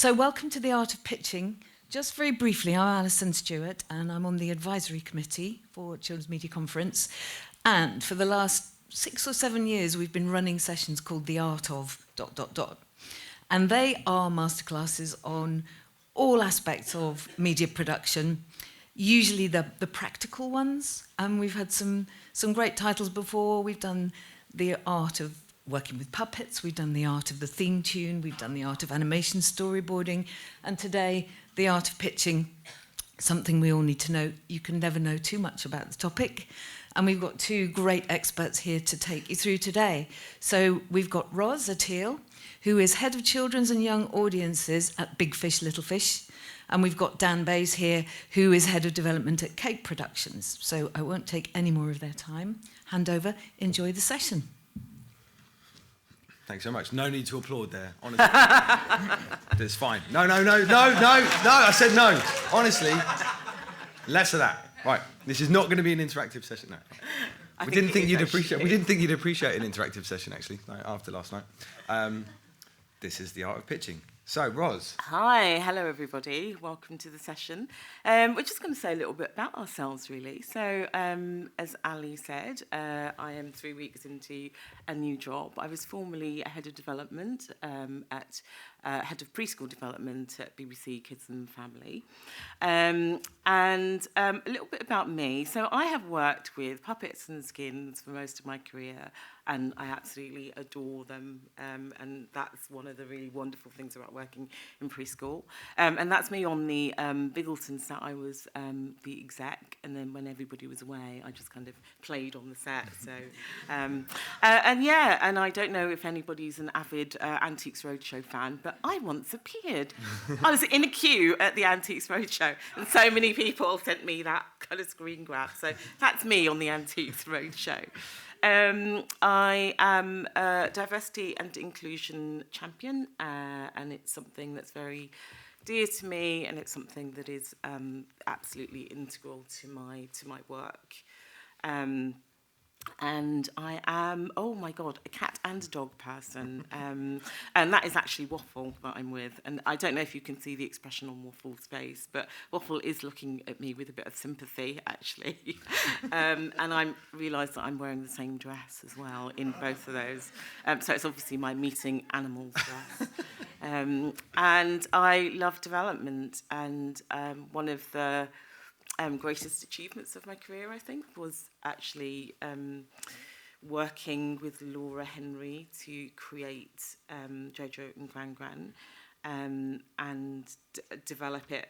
So welcome to the Art of Pitching. Just very briefly, I'm Alison Stewart, and I'm on the advisory committee for Children's Media Conference. And for the last 6 or 7 years, we've been running sessions called The Art of ... And they are masterclasses on all aspects of media production, usually the practical ones. And we've had some great titles before. We've done the art of working with puppets, we've done the art of the theme tune, we've done the art of animation storyboarding, and today, the art of pitching, something we all need to know. You can never know too much about the topic. And we've got 2 great experts here to take you through today. So we've got Roz Atteel, who is Head of Children's and Young Audiences at Big Fish, Little Fish. And we've got Dan Bays here, who is Head of Development at Cape Productions. So I won't take any more of their time. Hand over, enjoy the session. Thanks so much. No need to applaud there, honestly. It's fine. No, I said no. Honestly, less of that. Right, this is not going to be an interactive session. No. We didn't think you'd appreciate an interactive session, actually, after last night. This is the art of pitching. So, Roz. Hi, hello everybody. Welcome to the session. We're just going to say a little bit about ourselves, really. So, as Ali said, I am 3 weeks into a new job. I was formerly a head of development at head of preschool development at BBC Kids and Family. And a little bit about me. So, I have worked with puppets and skins for most of my career, and I absolutely adore them. And that's one of the really wonderful things about working in preschool. And that's me on the Biggleton set. I was the exec, and then when everybody was away, I just kind of played on the set. So, and I don't know if anybody's an avid Antiques Roadshow fan, but I once appeared. I was in a queue at the Antiques Roadshow, and so many people sent me that kind of screen grab. So that's me on the Antiques Roadshow. I am a diversity and inclusion champion, and it's something that's very dear to me, and it's something that is absolutely integral to my work. And I am, oh my God, a cat and a dog person. And that is actually Waffle that I'm with. And I don't know if you can see the expression on Waffle's face, but Waffle is looking at me with a bit of sympathy, actually. And I realise that I'm wearing the same dress as well in both of those. So it's obviously my meeting animals dress. And I love development. And one of the greatest achievements of my career, I think, was actually working with Laura Henry to create Jojo and Gran Gran and develop it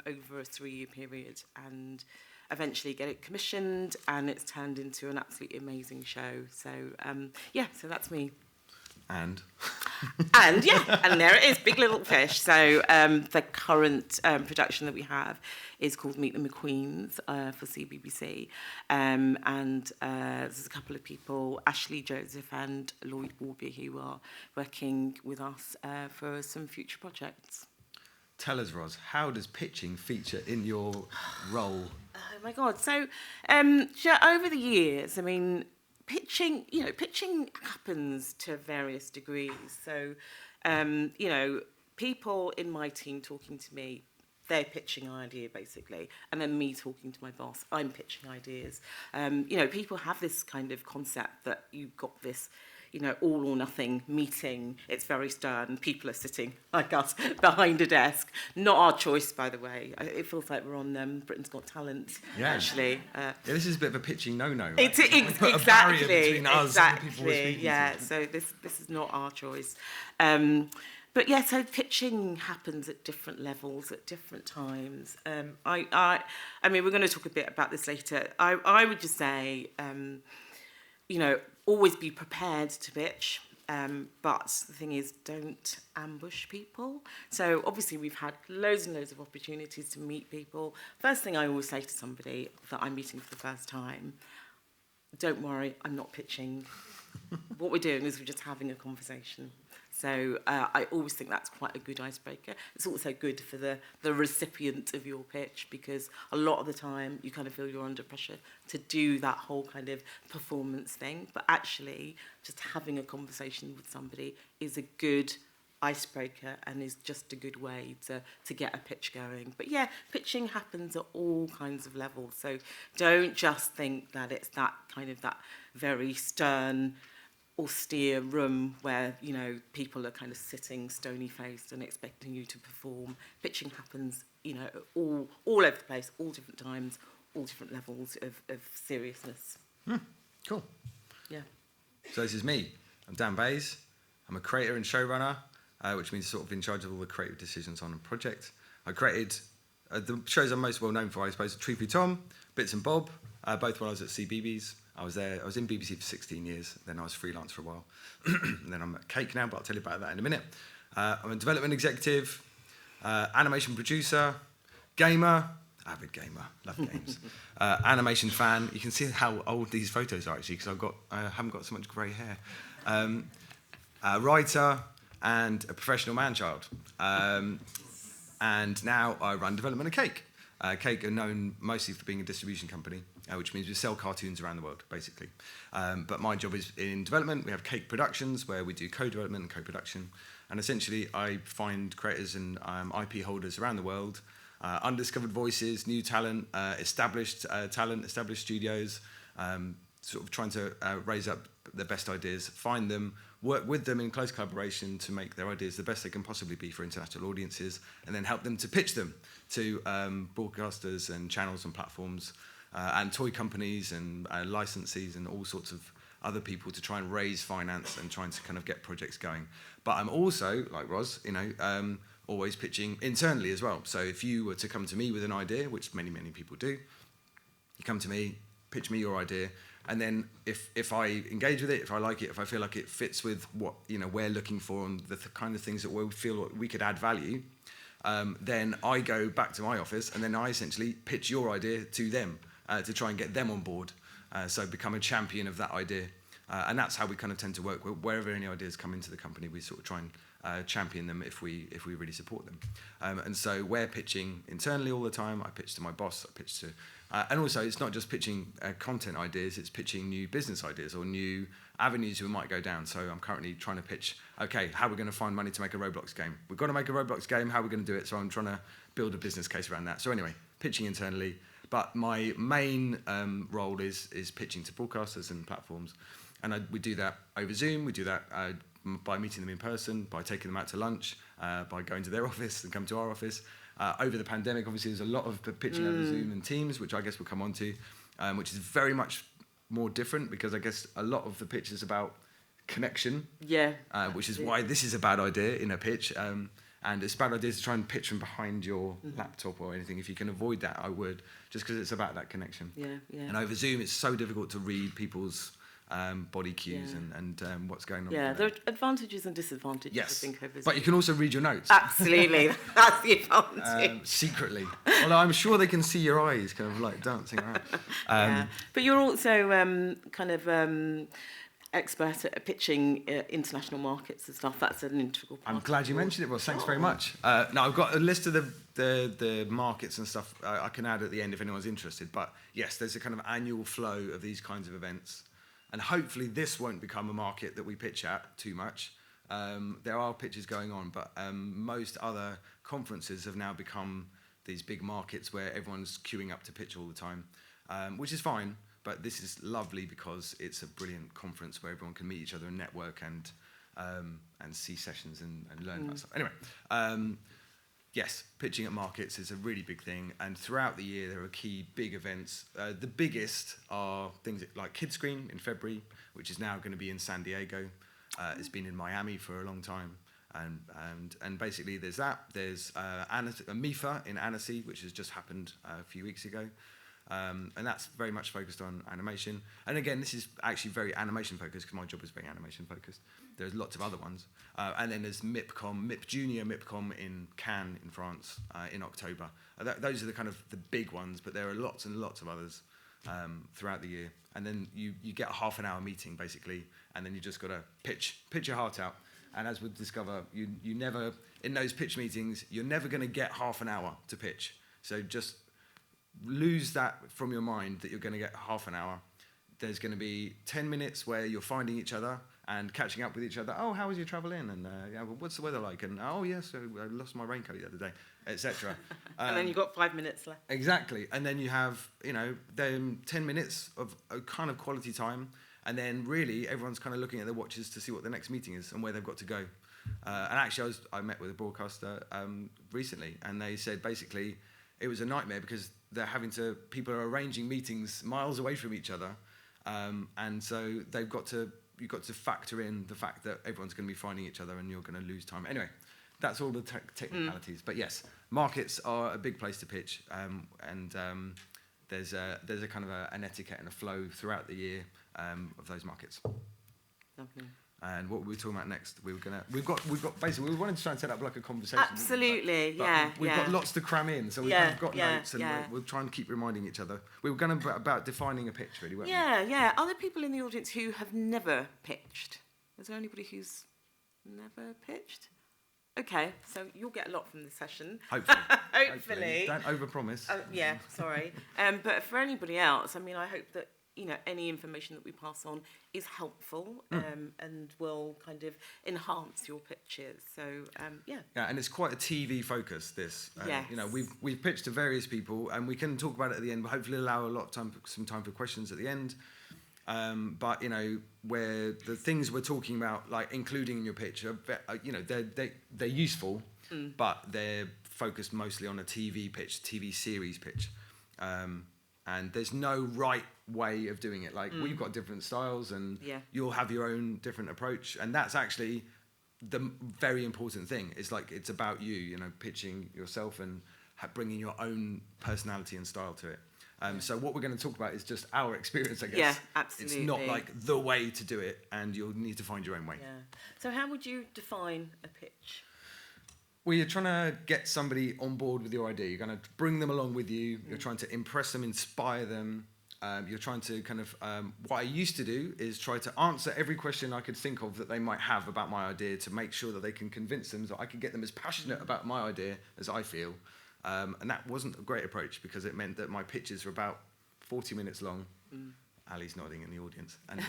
over a 3-year period and eventually get it commissioned, and it's turned into an absolutely amazing show. So, so that's me. And there it is, Big Little Fish. So the current production that we have is called Meet the McQueens for CBBC. And there's a couple of people, Ashley Joseph and Lloyd Warby, who are working with us for some future projects. Tell us, Roz, how does pitching feature in your role? Oh my God. So over the years, I mean, pitching happens to various degrees. So, people in my team talking to me, they're pitching an idea, basically. And then me talking to my boss, I'm pitching ideas. People have this kind of concept that you've got this, all or nothing meeting. It's very stern. People are sitting, like us, behind a desk. Not our choice, by the way. It feels like we're on Britain's Got Talent, actually. This is a bit of a pitching no-no, right? Exactly. A barrier between us and the people we're speaking to. So this is not our choice. But yeah, so pitching happens at different levels at different times. I mean, we're going to talk a bit about this later. I would just say, always be prepared to pitch. But the thing is, don't ambush people. So obviously we've had loads and loads of opportunities to meet people. First thing I always say to somebody that I'm meeting for the first time, don't worry, I'm not pitching. What we're doing is we're just having a conversation. So I always think that's quite a good icebreaker. It's also good for the recipient of your pitch, because a lot of the time you kind of feel you're under pressure to do that whole kind of performance thing. But actually, just having a conversation with somebody is a good icebreaker and is just a good way to get a pitch going. But yeah, pitching happens at all kinds of levels. So don't just think that it's that kind of that very stern, austere room where, you know, people are kind of sitting stony-faced and expecting you to perform. Pitching happens, you know, all over the place, all different times, all different levels of seriousness. Cool. Yeah. So this is me. I'm Dan Bays. I'm a creator and showrunner, which means sort of in charge of all the creative decisions on a project. I created the shows I'm most well known for, I suppose, Tree Free Tom, Bits and Bob, both when I was at CBeebies. I was in BBC for 16 years, then I was freelance for a while. And then I'm at Cake now, but I'll tell you about that in a minute. I'm a development executive, animation producer, gamer, avid gamer, love games, animation fan. You can see how old these photos are actually, because I haven't got so much grey hair. A writer and a professional man-child. And now I run development at Cake. Cake are known mostly for being a distribution company, which means we sell cartoons around the world, basically. But my job is in development. We have Cake Productions, where we do co-development and co-production. And essentially, I find creators and IP holders around the world, undiscovered voices, new talent, established studios, sort of trying to raise up the best ideas, find them, work with them in close collaboration to make their ideas the best they can possibly be for international audiences, and then help them to pitch them to broadcasters and channels and platforms and toy companies and licensees and all sorts of other people to try and raise finance and trying to kind of get projects going. But I'm also, like Roz, you know, always pitching internally as well. So if you were to come to me with an idea, which many, many people do, you come to me, pitch me your idea, and then if I engage with it, if I like it, if I feel like it fits with what, you know, we're looking for and the kind of things that we feel we could add value, then I go back to my office and then I essentially pitch your idea to them to try and get them on board. So become a champion of that idea. And that's how we kind of tend to work. Wherever any ideas come into the company, we sort of try and champion them if we really support them. And so we're pitching internally all the time. I pitch to my boss, I pitch to... and also, it's not just pitching content ideas, it's pitching new business ideas or new avenues we might go down. So I'm currently trying to pitch, okay, how are we going to find money to make a Roblox game? We've got to make a Roblox game, how are we going to do it? So I'm trying to build a business case around that. So anyway, pitching internally. But my main role is pitching to broadcasters and platforms. And we do that over Zoom, we do that by meeting them in person, by taking them out to lunch, by going to their office and come to our office. Over the pandemic, obviously, there's a lot of pitching over Zoom and Teams, which I guess we'll come on to, which is very much more different because I guess a lot of the pitch is about connection, which is why this is a bad idea in a pitch. And it's a bad idea to try and pitch from behind your laptop or anything. If you can avoid that, I would, just because it's about that connection. And over Zoom, it's so difficult to read people's body cues and what's going on. Yeah, there are advantages and disadvantages, yes, I think, over Zoom. But you can also read your notes. Absolutely, that's the advantage. Secretly. Although I'm sure they can see your eyes kind of like dancing around. Yeah. But you're also expert at pitching international markets and stuff. That's an integral part. I'm glad you mentioned it, Ross. Thanks very much. Now, I've got a list of the markets and stuff I can add at the end if anyone's interested. But yes, there's a kind of annual flow of these kinds of events. And hopefully this won't become a market that we pitch at too much. There are pitches going on, but most other conferences have now become these big markets where everyone's queuing up to pitch all the time, which is fine. But this is lovely because it's a brilliant conference where everyone can meet each other and network and see sessions and learn about stuff. Anyway, yes, pitching at markets is a really big thing. And throughout the year, there are key big events. The biggest are things like Kidscreen in February, which is now going to be in San Diego. It's been in Miami for a long time. And basically there's that. There's MIFA in Annecy, which has just happened a few weeks ago. And that's very much focused on animation. And again, this is actually very animation focused because my job is very animation focused. There's lots of other ones. And then there's MIP Junior MIPCOM in Cannes in France in October. Those are the kind of the big ones, but there are lots and lots of others throughout the year. And then you get a half an hour meeting basically, and then you just got to pitch your heart out. And as we'll discover, you never, in those pitch meetings, you're never going to get half an hour to pitch. So just lose that from your mind that you're going to get half an hour. There's going to be 10 minutes where you're finding each other and catching up with each other. Oh, how was your travel in? And yeah, well, what's the weather like? And oh, yes, so I lost my raincoat the other day, etc. And then you've got 5 minutes left. Exactly. And then you have, then 10 minutes of a kind of quality time. And then really everyone's kind of looking at their watches to see what the next meeting is and where they've got to go. And actually I met with a broadcaster recently, and they said basically it was a nightmare because people are arranging meetings miles away from each other. And so you've got to factor in the fact that everyone's going to be finding each other and you're going to lose time. Anyway, that's all the technicalities. But yes, markets are a big place to pitch, and there's a kind of an etiquette and a flow throughout the year of those markets. Lovely. And what were we talking about next? We've got basically we wanted to try and set up like a conversation. Absolutely, yeah. We've got lots to cram in, so we've kind of got notes, and we'll try and keep reminding each other. We were going to about defining a pitch, really, weren't we? Yeah. Are there people in the audience who have never pitched? Is there anybody who's never pitched? Okay, so you'll get a lot from this session. Hopefully. Hopefully. Don't overpromise. Yeah, sorry. But for anybody else, I mean, I hope that any information that we pass on is helpful and will kind of enhance your pitches. So, yeah. Yeah, and it's quite a TV focus, this. Yes. We've pitched to various people, and we can talk about it at the end, but hopefully allow some time for questions at the end. But, where the things we're talking about, like including in your pitch, are, they're useful, but they're focused mostly on a TV pitch, TV series pitch. And there's no right way of doing it. Like, we've got different styles, and you'll have your own different approach. And that's actually the very important thing. It's like, it's about you, pitching yourself and bringing your own personality and style to it. So what we're going to talk about is just our experience, I guess. Yeah, absolutely. It's not like the way to do it, and you'll need to find your own way. Yeah. So how would you define a pitch? Well, you're trying to get somebody on board with your idea. You're going to bring them along with you. You're trying to impress them, inspire them. You're trying to kind of... what I used to do is try to answer every question I could think of that they might have about my idea to make sure that they can convince them that I can get them as passionate about my idea as I feel. And that wasn't a great approach because it meant that my pitches were about 40 minutes long. Ali's nodding in the audience, and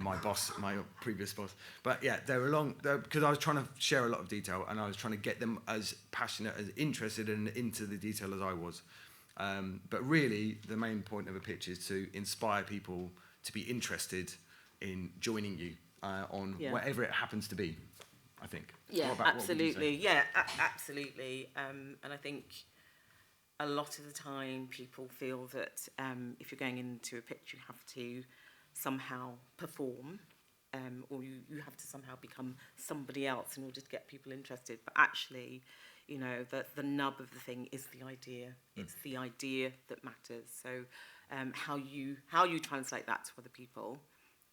my boss, my previous boss. But yeah, they were long because I was trying to share a lot of detail, and I was trying to get them as passionate, as interested, and into the detail as I was. But really, the main point of a pitch is to inspire people to be interested in joining you on whatever it happens to be, I think. Yeah, absolutely. Yeah, absolutely. And I think a lot of the time people feel that if you're going into a pitch, you have to somehow perform, or you have to somehow become somebody else in order to get people interested. But actually, the nub of the thing is the idea. It's the idea that matters. So how you translate that to other people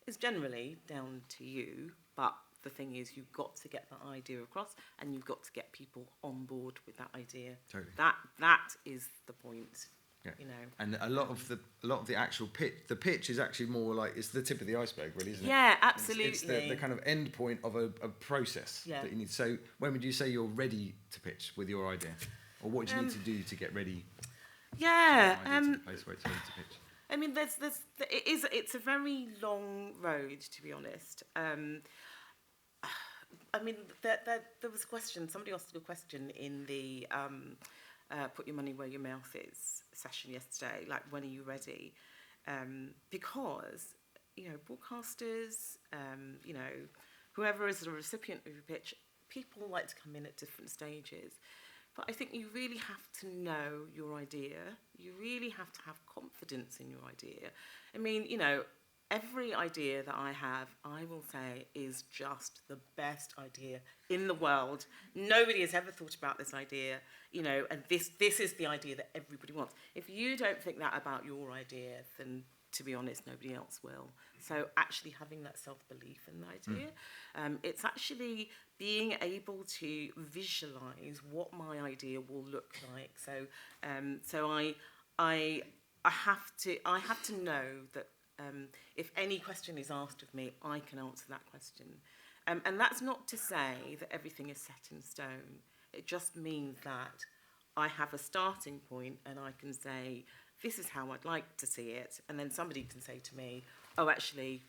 is generally down to you, but the thing is, you've got to get that idea across, and you've got to get people on board with that idea. Totally. That is the point. Yeah. And a lot of the actual pitch, the pitch is actually more like it's the tip of the iceberg, really, isn't it? Yeah, absolutely. It's the kind of end point of a process that you need. So when would you say you're ready to pitch with your idea, or what do you need to do to get ready? Yeah. To place where it's ready to pitch. I mean, it's a very long road, to be honest. I mean, there was a question. Somebody asked a question in the "Put Your Money Where Your Mouth Is" session yesterday. Like, when are you ready? Because broadcasters, whoever is the recipient of your pitch, people like to come in at different stages. But I think you really have to know your idea. You really have to have confidence in your idea. I mean, every idea that I have, I will say, is just the best idea in the world. Nobody has ever thought about this idea, and this is the idea that everybody wants. If you don't think that about your idea, then, to be honest, nobody else will. So actually having that self-belief in the idea, it's actually being able to visualise what my idea will look like. So I have to know that if any question is asked of me, I can answer that question. And that's not to say that everything is set in stone. It just means that I have a starting point and I can say, this is how I'd like to see it. And then somebody can say to me, oh, actually,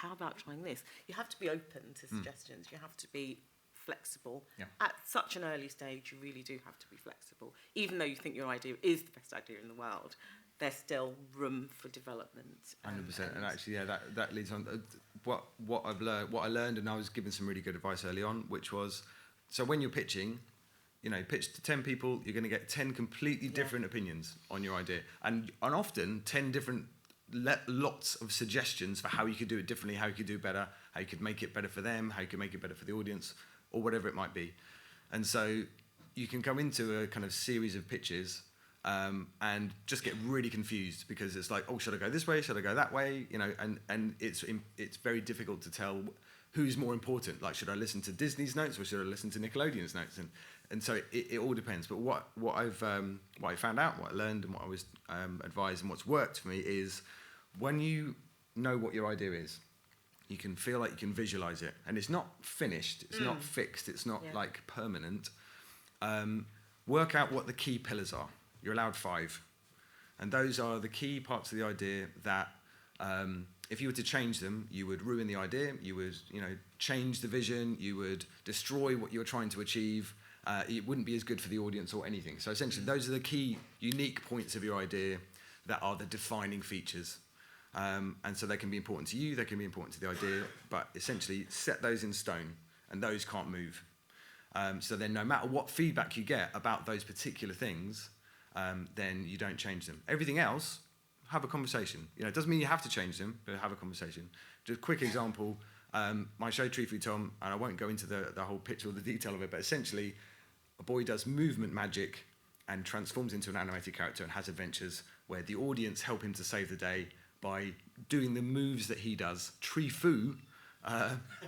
how about trying this? You have to be open to suggestions. You have to be flexible. Yeah. At such an early stage, you really do have to be flexible. Even though you think your idea is the best idea in the world, there's still room for development. 100%. And actually, yeah, that leads on. What I learned, and I was given some really good advice early on, which was, so when you're pitching, pitch to 10 people, you're going to get 10 completely different opinions on your idea, and often 10 different lots of suggestions for how you could do it differently, how you could do it better, how you could make it better for them, how you could make it better for the audience, or whatever it might be. And so you can go into a kind of series of pitches and just get really confused, because it's like, oh, should I go this way? Should I go that way? And it's very difficult to tell who's more important. Like, should I listen to Disney's notes or should I listen to Nickelodeon's notes? And so it all depends. But what I found out, what I learned, and what I was advised, and what's worked for me is, when you know what your idea is, you can feel like you can visualize it, and it's not finished, it's not fixed, it's not like permanent. Work out what the key pillars are. You're allowed 5, and those are the key parts of the idea that if you were to change them, you would ruin the idea, you would change the vision, you would destroy what you were trying to achieve. It wouldn't be as good for the audience or anything. So essentially, those are the key unique points of your idea that are the defining features. And so they can be important to you, they can be important to the idea, but essentially set those in stone, and those can't move. So then no matter what feedback you get about those particular things, then you don't change them. Everything else, have a conversation. It doesn't mean you have to change them, but have a conversation. Just a quick example, my show Tree Free Tom, and I won't go into the whole pitch or the detail of it, but essentially a boy does movement magic and transforms into an animated character and has adventures where the audience help him to save the day by doing the moves that he does, Tree Foo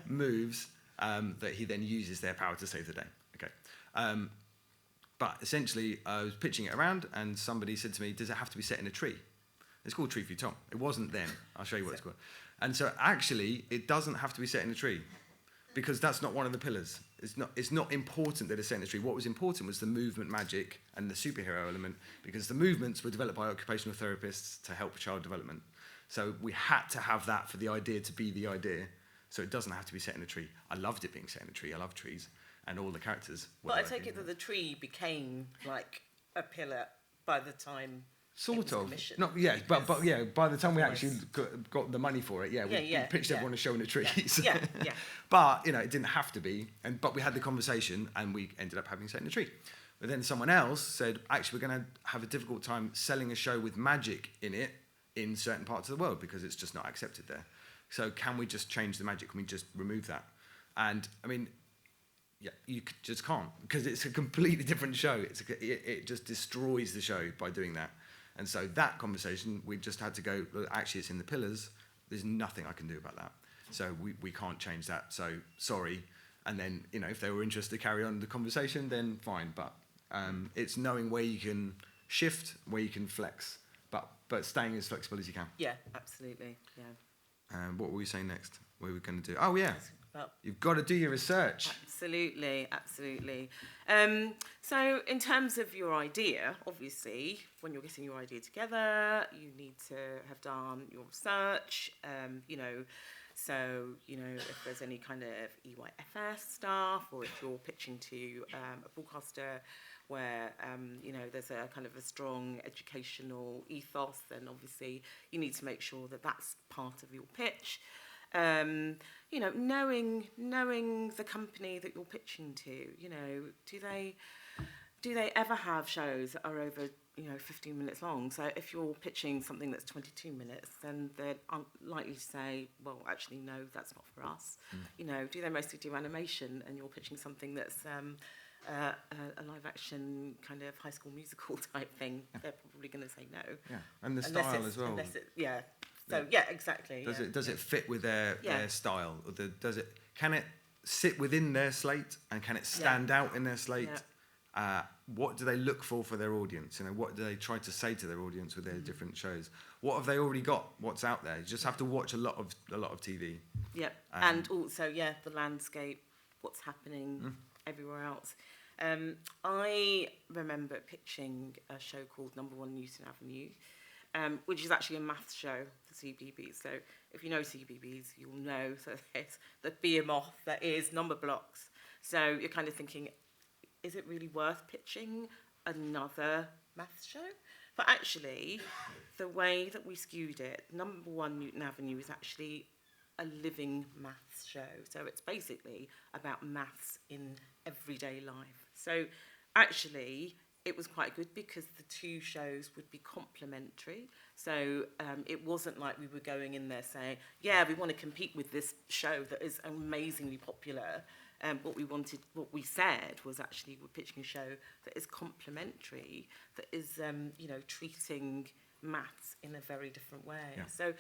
moves, that he then uses their power to save the day. Okay. But essentially, I was pitching it around, and somebody said to me, does it have to be set in a tree? It's called Tree Free Tom. It wasn't then. I'll show you what it's called. And so actually, it doesn't have to be set in a tree, because that's not one of the pillars. It's not important that it's set in a tree. What was important was the movement magic and the superhero element, because the movements were developed by occupational therapists to help child development. So we had to have that for the idea to be the idea. So it doesn't have to be set in a tree. I loved it being set in a tree. I love trees, and all the characters. But I take it that the tree became like a pillar by the time. Sort of. Not, yeah, but yeah, by the time we actually got the money for it, we pitched everyone a show in a tree. Yeah. But, it didn't have to be. But we had the conversation, and we ended up having set in a tree. But then someone else said, actually, we're going to have a difficult time selling a show with magic in it in certain parts of the world, because it's just not accepted there. So can we just change the magic? Can we just remove that? And, I mean, yeah, you just can't, because it's a completely different show. It just destroys the show by doing that. And so that conversation, we just had to go, look, actually, it's in the pillars. There's nothing I can do about that. So we can't change that. So sorry. And then, if they were interested to carry on the conversation, then fine. But it's knowing where you can shift, where you can flex, but staying as flexible as you can. Yeah, absolutely. Yeah. What were we saying next? What were we going to do? Oh, yeah. You've got to do your research. Absolutely. So in terms of your idea, obviously, when you're getting your idea together, you need to have done your research, so, if there's any kind of EYFS stuff, or if you're pitching to a broadcaster where, there's a kind of a strong educational ethos, then obviously you need to make sure that that's part of your pitch. Knowing the company that you're pitching to, do they ever have shows that are over, 15 minutes long? So if you're pitching something that's 22 minutes, then they're likely to say, well, actually, no, that's not for us. Do they mostly do animation, and you're pitching something that's a live action kind of High School Musical type thing? They're probably going to say no. Yeah, and the style as well. So yeah, exactly. Does it fit with their style? Or can it sit within their slate, and can it stand out in their slate? What do they look for their audience? What do they try to say to their audience with their different shows? What have they already got? What's out there? You just have to watch a lot of TV. Yeah, and also the landscape, what's happening everywhere else. I remember pitching a show called Number 1 Newton Avenue. which is actually a maths show for CBBS. So if you know CBBS, you'll know. So there's the behemoth that is number blocks. So you're kind of thinking, is it really worth pitching another maths show? But actually, the way that we skewed it, number one, Newton Avenue is actually a living maths show. So it's basically about maths in everyday life. So actually, it was quite good because the two shows would be complementary. So it wasn't like we were going in there saying, yeah, we want to compete with this show that is amazingly popular. What we said was actually we're pitching a show that is complementary, that is, treating maths in a very different way. Yeah. So,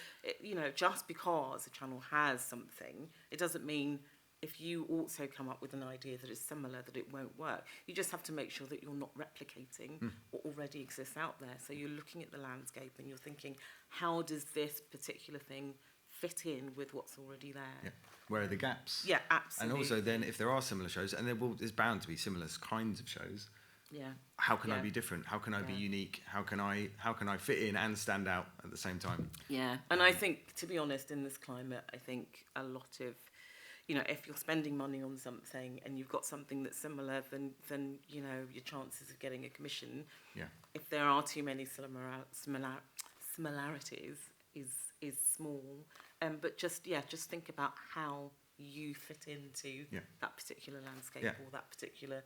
just because a channel has something, it doesn't mean if you also come up with an idea that is similar that it won't work. You just have to make sure that you're not replicating what already exists out there. So you're looking at the landscape and you're thinking, how does this particular thing fit in with what's already there? Yeah. Where are the gaps? Yeah, absolutely. And also then if there are similar shows, and there's bound to be similar kinds of shows, how can I be different? How can I be unique? How can I fit in and stand out at the same time? Yeah, and I think, to be honest, in this climate, I think a lot of, if you're spending money on something and you've got something that's similar, then your chances of getting a commission, if there are too many similarities, is small. But just think about how you fit into that particular landscape or that particular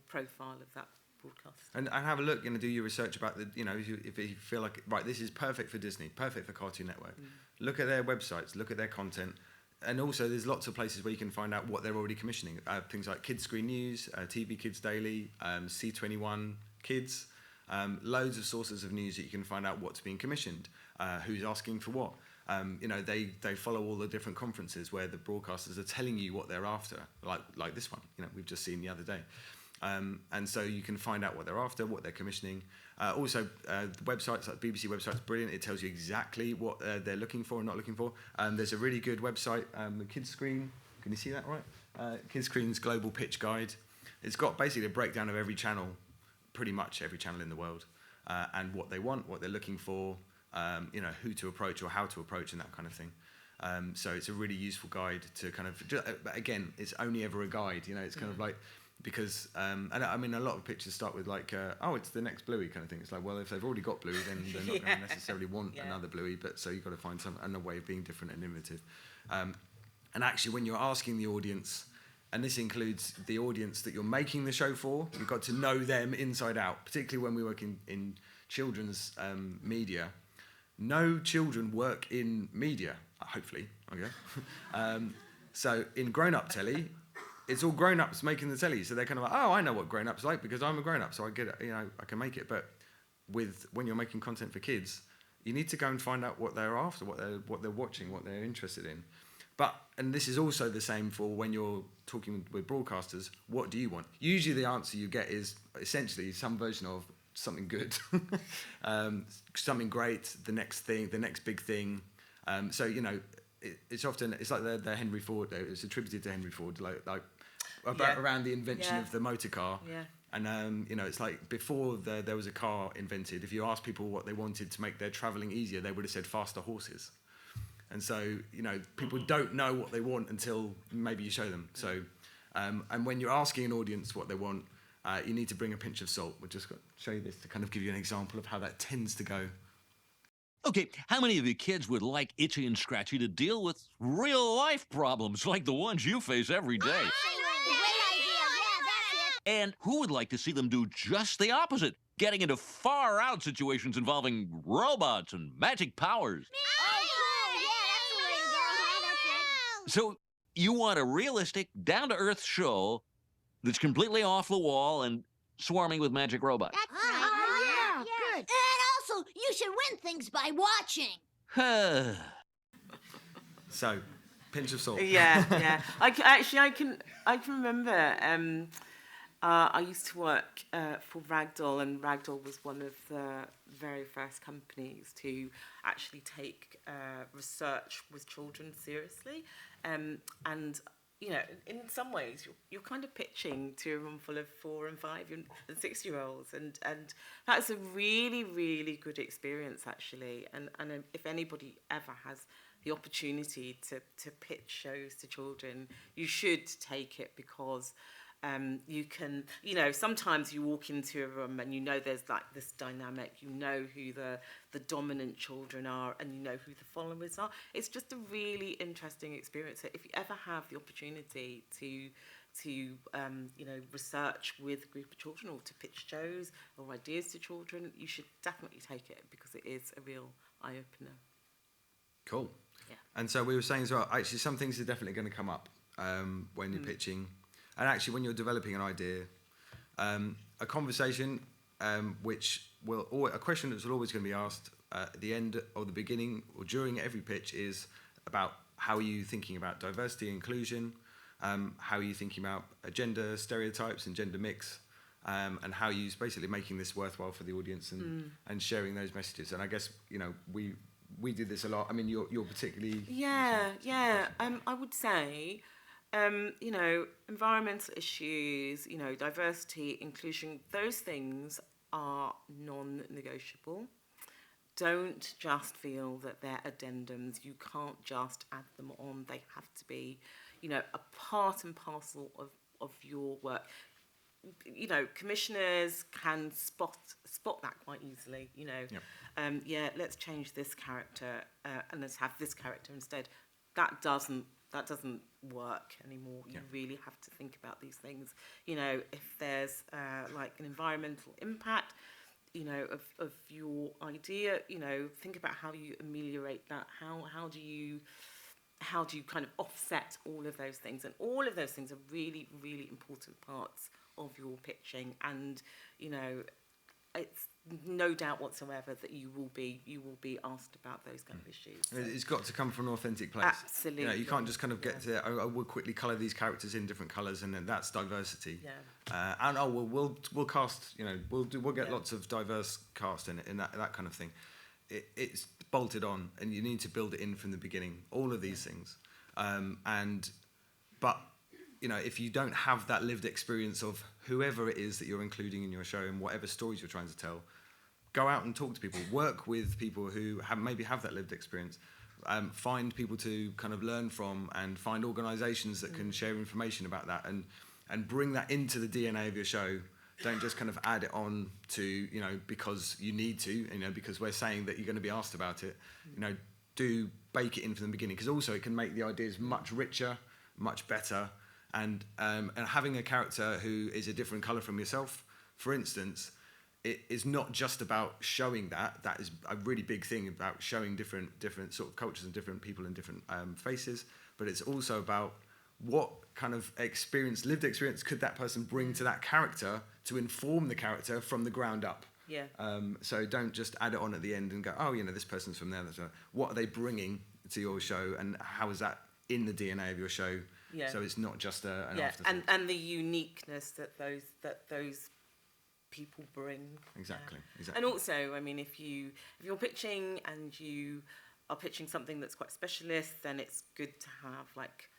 profile of that broadcast. And have a look, do your research about if you feel like, right, this is perfect for Disney, perfect for Cartoon Network. Look at their websites, look at their content. And also there's lots of places where you can find out what they're already commissioning. Things like Kids Screen News, TV Kids Daily, C21 Kids, loads of sources of news that you can find out what's being commissioned, who's asking for what. They follow all the different conferences where the broadcasters are telling you what they're after, like this one, we've just seen the other day. And so you can find out what they're after, what they're commissioning. Also, the websites, like BBC website's brilliant. It tells you exactly what they're looking for and not looking for. There's a really good website, the Kids Screen. Can you see that right? Kids Screen's Global Pitch Guide. It's got basically a breakdown of every channel, pretty much every channel in the world, and what they want, what they're looking for, who to approach or how to approach and that kind of thing. So it's a really useful guide to kind of, but again, it's only ever a guide, it's kind of like, because, and I mean, a lot of pictures start with like, it's the next Bluey kind of thing. It's like, well, if they've already got Bluey, then they're not going to necessarily want another Bluey, but so you've got to find another way of being different and innovative. And actually, when you're asking the audience, and this includes the audience that you're making the show for, you've got to know them inside out, particularly when we work in children's media. No children work in media, hopefully, okay? So in grown-up telly, it's all grown-ups making the telly, so they're kind of like, oh, I know what grown-ups like because I'm a grown-up, so I get it, I can make it. But when you're making content for kids, you need to go and find out what they're after, what they're watching, what they're interested in. And this is also the same for when you're talking with broadcasters. What do you want? Usually the answer you get is essentially some version of something good, something great, the next thing, the next big thing. So it's often like the Henry Ford. It's attributed to Henry Ford, like around the invention of the motor car. Yeah. And it's like before there was a car invented. If you asked people what they wanted to make their travelling easier, they would have said faster horses. And so people don't know what they want until maybe you show them. So and when you're asking an audience what they want, you need to bring a pinch of salt. We'll just show you this to kind of give you an example of how that tends to go. Okay, how many of you kids would like Itchy and Scratchy to deal with real-life problems like the ones you face every day? Great idea. Yeah, that's it. And who would like to see them do just the opposite, getting into far-out situations involving robots and magic powers? Oh, cool. Yeah, that's the way to go. Huh? That's it. So you want a realistic, down-to-earth show that's completely off the wall and swarming with magic robots. That's right. Yeah, good. And also, you should win things by watching. So, pinch of salt. Yeah. I can remember. I used to work for Ragdoll, and Ragdoll was one of the very first companies to actually take research with children seriously. And you know, in some ways, you're kind of pitching to a room full of 4 and 5 and 6-year-olds, and that's a really, really good experience, actually. And if anybody ever has the opportunity to pitch shows to children, you should take it, because you can, you know, sometimes you walk into a room and you know there's like this dynamic, you know who the dominant children are and you know who the followers are. It's just a really interesting experience. So if you ever have the opportunity to you know, research with a group of children or to pitch shows or ideas to children, you should definitely take it, because it is a real eye-opener. Cool. Yeah. And so we were saying as well, actually some things are definitely going to come up when you're pitching. And actually, when you're developing an idea, a conversation a question that's always going to be asked at the end or the beginning or during every pitch is about how are you thinking about diversity and inclusion, how are you thinking about gender stereotypes and gender mix, and how you basically making this worthwhile for the audience and sharing those messages. And I guess, you know, we do this a lot. I mean, you're particularly... Yeah. I would say... you know, environmental issues, you know, diversity, inclusion, those things are non-negotiable. Don't just feel that they're addendums. You can't just add them on. They have to be, you know, a part and parcel of your work. You know, commissioners can spot that quite easily, you know. Yep. Let's change this character and let's have this character instead. That doesn't work anymore. You really have to think about these things. You know, if there's like an environmental impact, you know, of your idea, you know, think about how you ameliorate that. How do you kind of offset all of those things? And all of those things are really, really important parts of your pitching. And, you know, it's no doubt whatsoever that you will be asked about those kind of issues. So. It's got to come from an authentic place. Absolutely. You know, you can't just kind of get to, we'll quickly colour these characters in different colours, and then that's diversity. Yeah. And we'll cast, you know, we'll get lots of diverse cast in that kind of thing. It's bolted on, and you need to build it in from the beginning. All of these things, but you know, if you don't have that lived experience of whoever it is that you're including in your show and whatever stories you're trying to tell, go out and talk to people, work with people who maybe have that lived experience, find people to kind of learn from, and find organisations that can share information about that, and bring that into the DNA of your show. Don't just kind of add it on to, you know, because you need to, you know, because we're saying that you're going to be asked about it. You know, do bake it in from the beginning, because also it can make the ideas much richer, much better. And having a character who is a different colour from yourself, for instance, it is not just about showing that. That is a really big thing, about showing different sort of cultures and different people and different faces. But it's also about what kind of lived experience could that person bring to that character to inform the character from the ground up. Yeah. So don't just add it on at the end and go, oh, you know, this person's from there. What are they bringing to your show, and how is that in the DNA of your show? Yeah. So it's not just an afterthought. and the uniqueness that those people bring. Exactly. And also, I mean, if you're pitching and you are pitching something that's quite specialist, then it's good to have like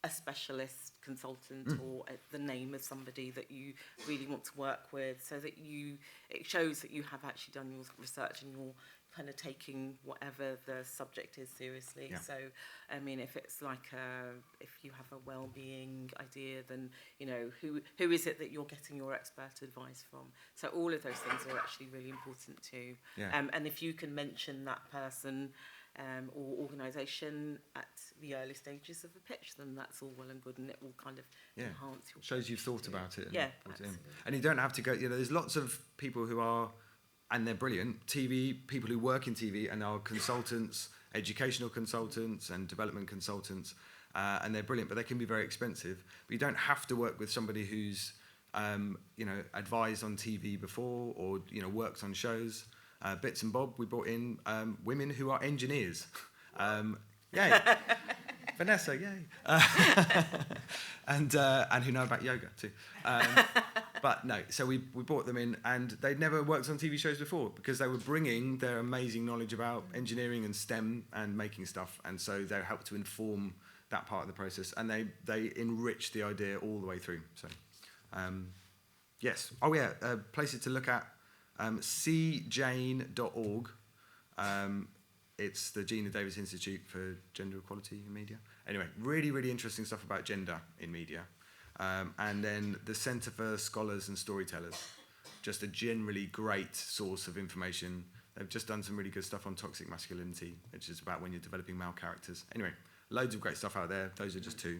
a specialist consultant or the name of somebody that you really want to work with, so that it shows that you have actually done your research and you're kind of taking whatever the subject is seriously. Yeah. So, I mean, if it's like if you have a well-being idea, then, you know, who is it that you're getting your expert advice from? So all of those things are actually really important too. Yeah. And if you can mention that person or organisation at the early stages of a pitch, then that's all well and good, and it will kind of enhance your... Shows you've thought about it. Yeah, brought it in. absolutely. And you don't have to go, you know, there's lots of people who are, and they're brilliant, people who work in TV and are consultants, educational consultants and development consultants, and they're brilliant, but they can be very expensive. But you don't have to work with somebody who's, you know, advised on TV before, or, you know, worked on shows. Bits and Bob, we brought in women who are engineers. Yay. Vanessa, yay. And who know about yoga too. But no, so we brought them in, and they'd never worked on TV shows before, because they were bringing their amazing knowledge about engineering and STEM and making stuff, and so they helped to inform that part of the process, and they enrich the idea all the way through. So, yes. Oh yeah, places to look at, cjane.org. It's the Gina Davis Institute for Gender Equality in Media. Anyway, really, really interesting stuff about gender in media. And then the Centre for Scholars and Storytellers, just a generally great source of information. They've just done some really good stuff on toxic masculinity, which is about when you're developing male characters. Anyway, loads of great stuff out there. Those are just two.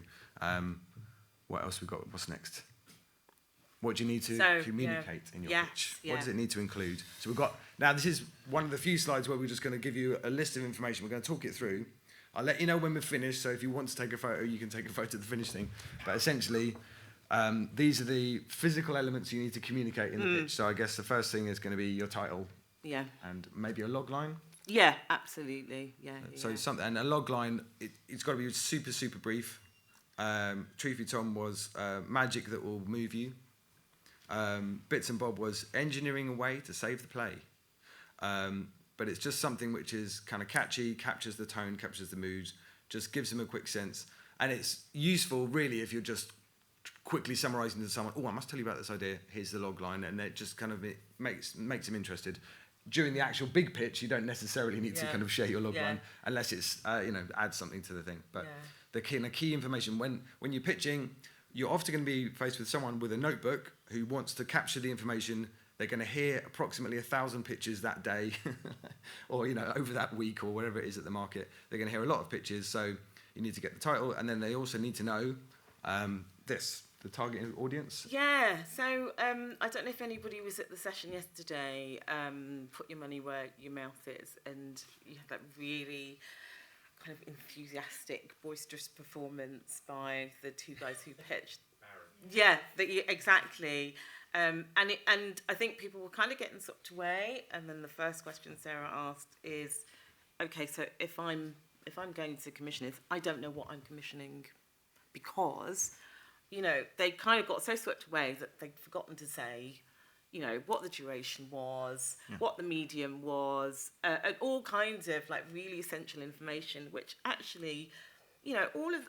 What else we got? What's next? What do you need to communicate in your pitch? What does it need to include? So we've got, now this is one of the few slides where we're just going to give you a list of information. We're going to talk it through. I'll let you know when we're finished, so if you want to take a photo, you can take a photo of the finished thing. But essentially, these are the physical elements you need to communicate in the pitch. So I guess the first thing is going to be your title. Yeah. And maybe a log line. Yeah, absolutely. Yeah. So something, and a log line, it's got to be super, super brief. Truthfully Tom was magic that will move you. Bits and Bob was engineering a way to save the play. But it's just something which is kind of catchy, captures the tone, captures the mood, just gives them a quick sense. And it's useful, really, if you're just quickly summarising to someone, I must tell you about this idea, here's the log line, and it just kind of makes them interested. During the actual big pitch, you don't necessarily need to kind of share your log line, unless it's, adds something to the thing. But the key information, when you're pitching, you're often going to be faced with someone with a notebook who wants to capture the information. They're going to hear approximately 1,000 pitches that day, or over that week, or whatever it is at the market. They're going to hear a lot of pitches, so you need to get the title, and then they also need to know the target audience. Yeah. So I don't know if anybody was at the session yesterday. Put your money where your mouth is, and you had that really kind of enthusiastic, boisterous performance by the two guys who pitched. Yeah, exactly. And I think people were kind of getting swept away. And then the first question Sarah asked is, okay, so if I'm going to commission this, I don't know what I'm commissioning, because, they kind of got so swept away that they'd forgotten to say, what the duration was, what the medium was, and all kinds of like really essential information, which actually,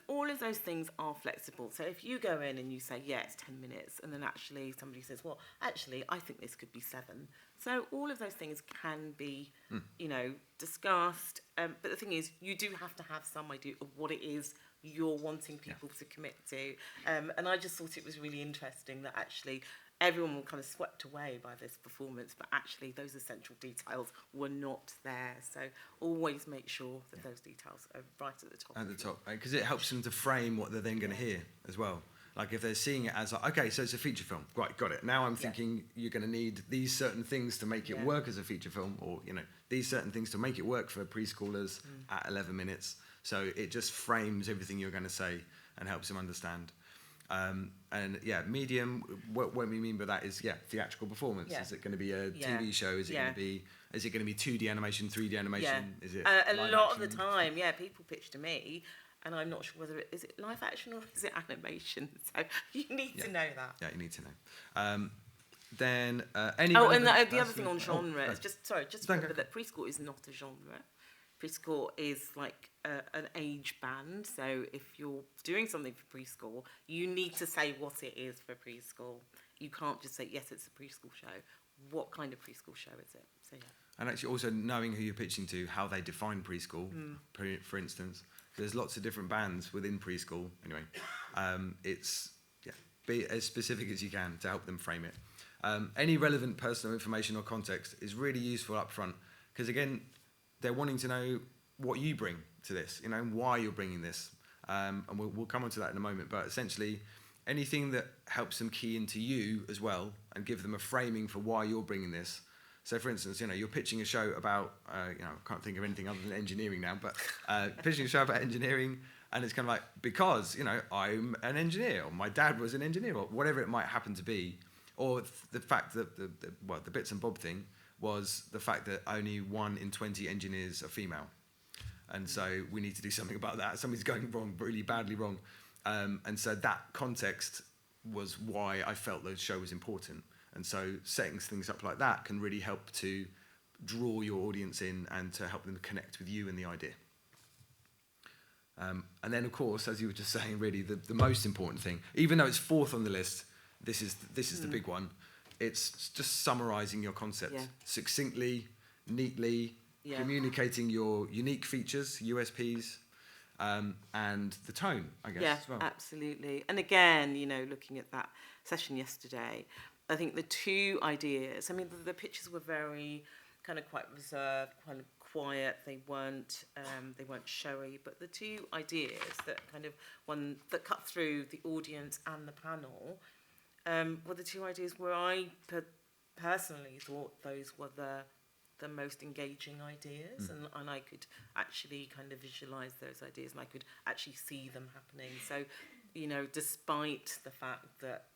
all of those things are flexible. So if you go in and you say, it's 10 minutes, and then actually somebody says, well, actually, I think this could be 7. So all of those things can be, discussed. But the thing is, you do have to have some idea of what it is you're wanting people to commit to. And I just thought it was really interesting that actually everyone was kind of swept away by this performance, but actually those essential details were not there. So always make sure that those details are right at the top. At the top, because it helps them to frame what they're then going to hear as well. Like if they're seeing it as like, okay, so it's a feature film, right, got it. Now I'm thinking you're going to need these certain things to make it work as a feature film, or these certain things to make it work for preschoolers at 11 minutes. So it just frames everything you're going to say and helps them understand. Medium, what we mean by that is theatrical performance. Is it going to be a TV show? Is it going to be 2D animation, 3D animation? Is it a lot of the time? People pitch to me, and I'm not sure whether is it live action or is it animation. So you need to know that. Yeah, you need to know. Then any. And the other thing on genre is just remember that preschool is not a genre. Preschool is like an age band, so if you're doing something for preschool, you need to say what it is for preschool. You can't just say, yes, it's a preschool show. What kind of preschool show is it? So And actually also knowing who you're pitching to, how they define preschool, for instance. There's lots of different bands within preschool. Anyway, be as specific as you can to help them frame it. Any relevant personal information or context is really useful up front, because again, they're wanting to know what you bring to this, why you're bringing this. And we'll come on to that in a moment. But essentially, anything that helps them key into you as well and give them a framing for why you're bringing this. So, for instance, you're pitching a show about, I can't think of anything other than engineering now, but pitching a show about engineering, and it's kind of like, because, I'm an engineer, or my dad was an engineer, or whatever it might happen to be, or the fact that the bits and bob thing was the fact that only 1 in 20 engineers are female. And so we need to do something about that. Something's going wrong, really badly wrong. And so that context was why I felt the show was important. And so setting things up like that can really help to draw your audience in and to help them connect with you and the idea. And then, of course, as you were just saying, really the most important thing, even though it's fourth on the list, this is the big one. It's just summarising your concept succinctly, neatly, communicating your unique features, USPs, and the tone, I guess, as well. Absolutely. And again, looking at that session yesterday, I think the two ideas, I mean, the pitches were very kind of quite reserved, kind of quiet. They weren't showy, but the two ideas that that cut through the audience and the panel were the two ideas where I personally thought those were the most engaging ideas, and I could actually kind of visualise those ideas, and I could actually see them happening. So, despite the fact that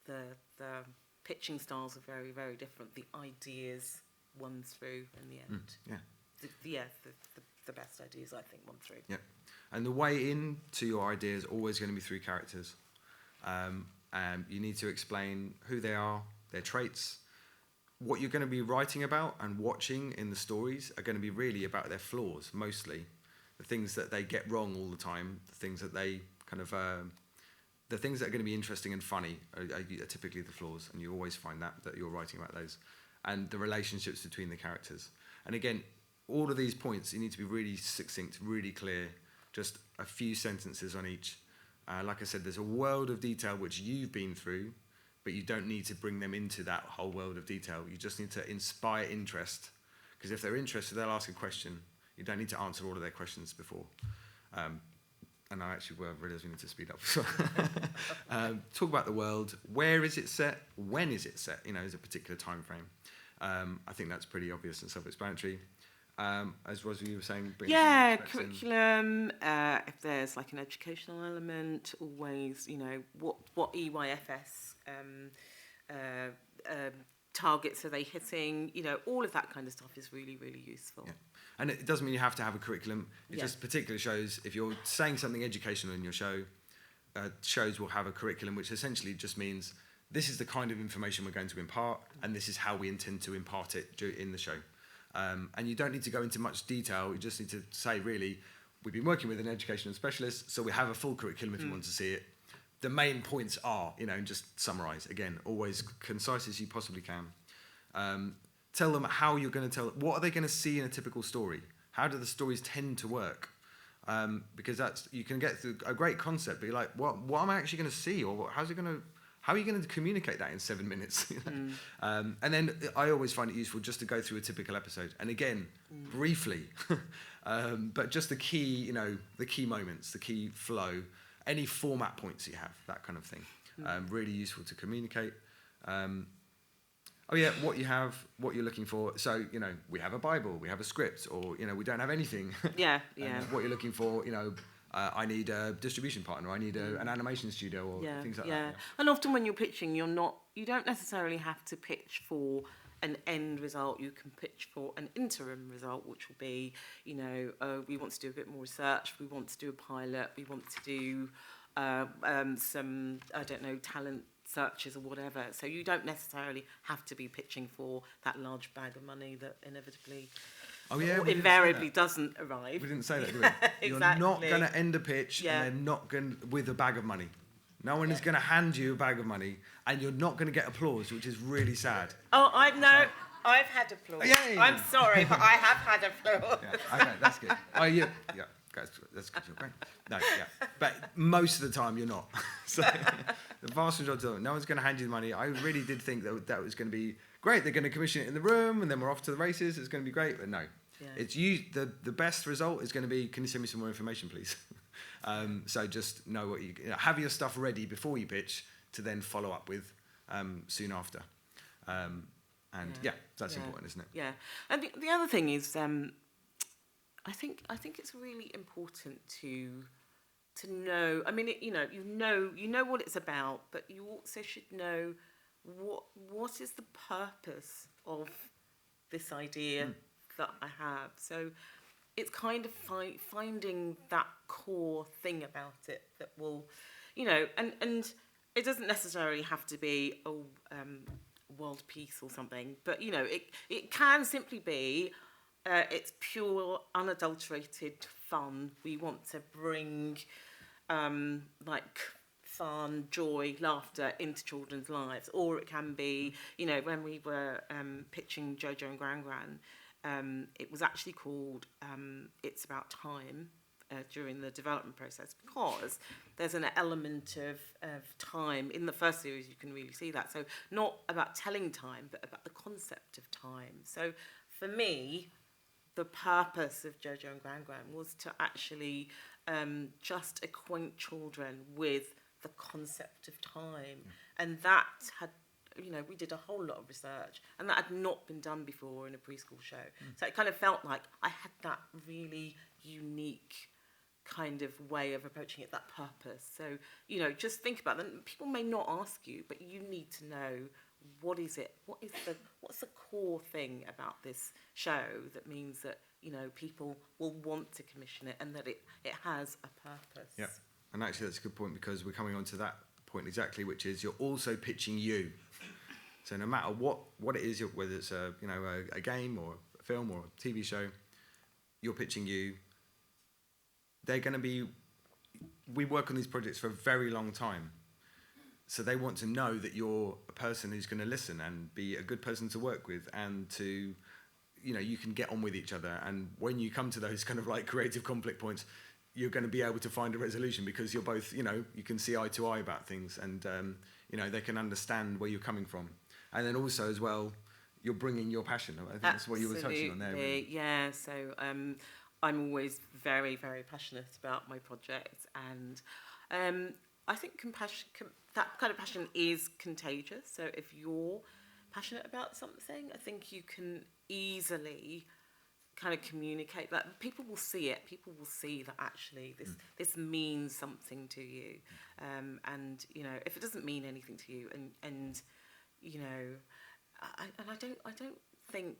the pitching styles are very, very different, the ideas won through in the end. The best ideas, I think, won through. Yeah, and the way into your idea is always going to be through characters. You need to explain who they are, their traits. What you're going to be writing about and watching in the stories are going to be really about their flaws, mostly. The things that they get wrong all the time, the things that they the things that are going to be interesting and funny are typically the flaws, and you always find that you're writing about those. And the relationships between the characters. And again, all of these points, you need to be really succinct, really clear, just a few sentences on each. Like I said, there's a world of detail which you've been through, but you don't need to bring them into that whole world of detail. You just need to inspire interest, because if they're interested, they'll ask a question. You don't need to answer all of their questions before. And I actually realised we need to speed up. Talk about the world. Where is it set? When is it set? Is a particular time frame. I think that's pretty obvious and self-explanatory. As Rosie, you were saying, curriculum. If there's like an educational element, always, what EYFS targets are they hitting? All of that kind of stuff is really, really useful. Yeah. And it doesn't mean you have to have a curriculum. It just particularly shows if you're saying something educational in your show, shows will have a curriculum, which essentially just means this is the kind of information we're going to impart, and this is how we intend to impart it in the show. And you don't need to go into much detail. You just need to say, really, we've been working with an educational specialist, so we have a full curriculum if you want to see it. The main points are, just summarise. Again, always concise as you possibly can. Tell them how you're going to tell. What are they going to see in a typical story? How do the stories tend to work? Because you can get through a great concept, but you're like, what am I actually going to see? Or how are you going to communicate that in 7 minutes? And then I always find it useful just to go through a typical episode. And again, briefly, but just the key, the key moments, the key flow, any format points you have, that kind of thing. Really useful to communicate. What you have, what you're looking for. So, we have a Bible, we have a script, or, we don't have anything. What you're looking for, I need a distribution partner, I need an animation studio, or things like that. Yeah. And often when you're pitching, you don't necessarily have to pitch for an end result. You can pitch for an interim result, which will be, we want to do a bit more research, we want to do a pilot, we want to do some, talent searches or whatever. So you don't necessarily have to be pitching for that large bag of money that inevitably invariably doesn't arrive. We didn't say that, did we? Exactly. You're not going to end a pitch and they're not going with a bag of money. No one is going to hand you a bag of money, and you're not going to get applause, which is really sad. I've had applause. Yay. I'm sorry, but I have had applause. Okay, that's good. That's good. You're great. No, but most of the time you're not. So the vast majority of the time, no one's going to hand you the money. I really did think that was going to be great. They're going to commission it in the room, and then we're off to the races. It's going to be great, but no. Yeah. It's you. The best result is going to be, can you send me some more information, please? So just know what have your stuff ready before you pitch to then follow up with soon after. That's important, isn't it? Yeah. And the other thing is, I think it's really important to know. I mean, you know what it's about, but you also should know what is the purpose of this idea that I have. So it's kind of finding that core thing about it that will, and it doesn't necessarily have to be world peace or something, but it can simply be it's pure, unadulterated fun. We want to bring like fun, joy, laughter into children's lives. Or it can be, you know, when we were pitching Jojo and Gran Gran, it was actually called It's About Time during the development process, because there's an element of time. In the first series, you can really see that. So not about telling time, but about the concept of time. So for me, the purpose of Jojo and Gran Gran was to actually just acquaint children with the concept of time. And that had, you know, we did a whole lot of research, and that had not been done before in a preschool show. So it kind of felt like I had that really unique kind of way of approaching it, that purpose. So, you know, just think about that. People may not ask you, but you need to know, what is it? What's the core thing about this show that means that, you know, people will want to commission it, and that it has a purpose. Yeah, and actually that's a good point, because we're coming on to that point exactly, which is you're also pitching you. So no matter what it is, whether it's a game or a film or a TV show, you're pitching you. They're going to be. We work on these projects for a very long time, so they want to know that you're a person who's going to listen and be a good person to work with, and to, you know, you can get on with each other. And when you come to those kind of like creative conflict points, you're going to be able to find a resolution, because you're both, you know, you can see eye to eye about things, and you know, they can understand where you're coming from. And then also as well, you're bringing your passion. I think that's what you were touching on there. Really. Yeah. So I'm always very, very passionate about my projects, and I think that kind of passion is contagious. So if you're passionate about something, I think you can easily kind of communicate that. People will see it. People will see that actually this means something to you, and you know, if it doesn't mean anything to you, and you know, I don't think.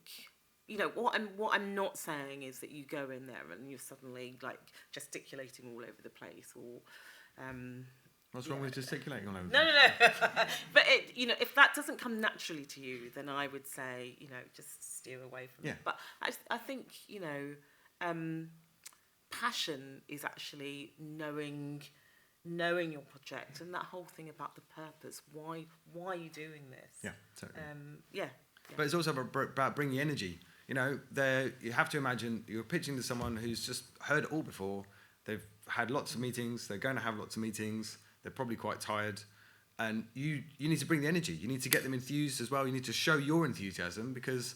You know, what I'm not saying is that you go in there and you're suddenly like gesticulating all over the place, or what's wrong with gesticulating all over? No. But you know, if that doesn't come naturally to you, then I would say, you know, just steer away from it. But I think, you know, passion is actually knowing your project, and that whole thing about the purpose. Why are you doing this? Yeah, totally. Yeah. But it's also about bringing energy. You know, you have to imagine you're pitching to someone who's just heard it all before. They've had lots of meetings. They're going to have lots of meetings. They're probably quite tired. And you need to bring the energy. You need to get them enthused as well. You need to show your enthusiasm, because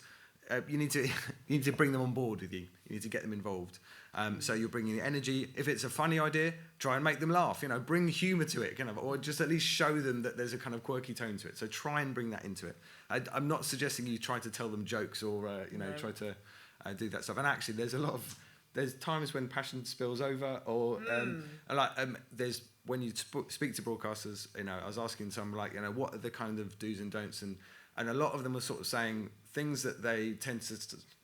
you need to bring them on board with you. You need to get them involved. So you're bringing the energy. If it's a funny idea, try and make them laugh. You know, bring humour to it, kind of, or just at least show them that there's a kind of quirky tone to it. So try and bring that into it. I'm not suggesting you try to tell them jokes, or try to do that stuff. And actually, there's times when passion spills over, or there's when you speak to broadcasters. You know, I was asking some, like, you know, what are the kind of do's and don'ts, and a lot of them were sort of saying things that they tend to.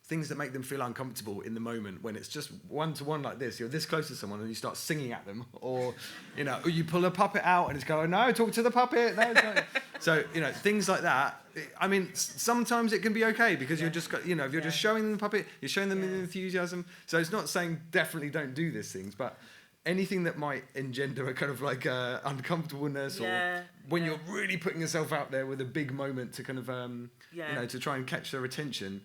Things that make them feel uncomfortable in the moment, when it's just one-to-one like this. You're this close to someone and you start singing at them, or, you know, or you pull a puppet out and it's going, no, talk to the puppet. No, so, you know, things like that. I mean, sometimes it can be okay, because you're just, you know, if you're just showing them the puppet, you're showing them the enthusiasm. So it's not saying definitely don't do these things, but anything that might engender a kind of like uncomfortableness, or when you're really putting yourself out there with a big moment to kind of, you know, to try and catch their attention,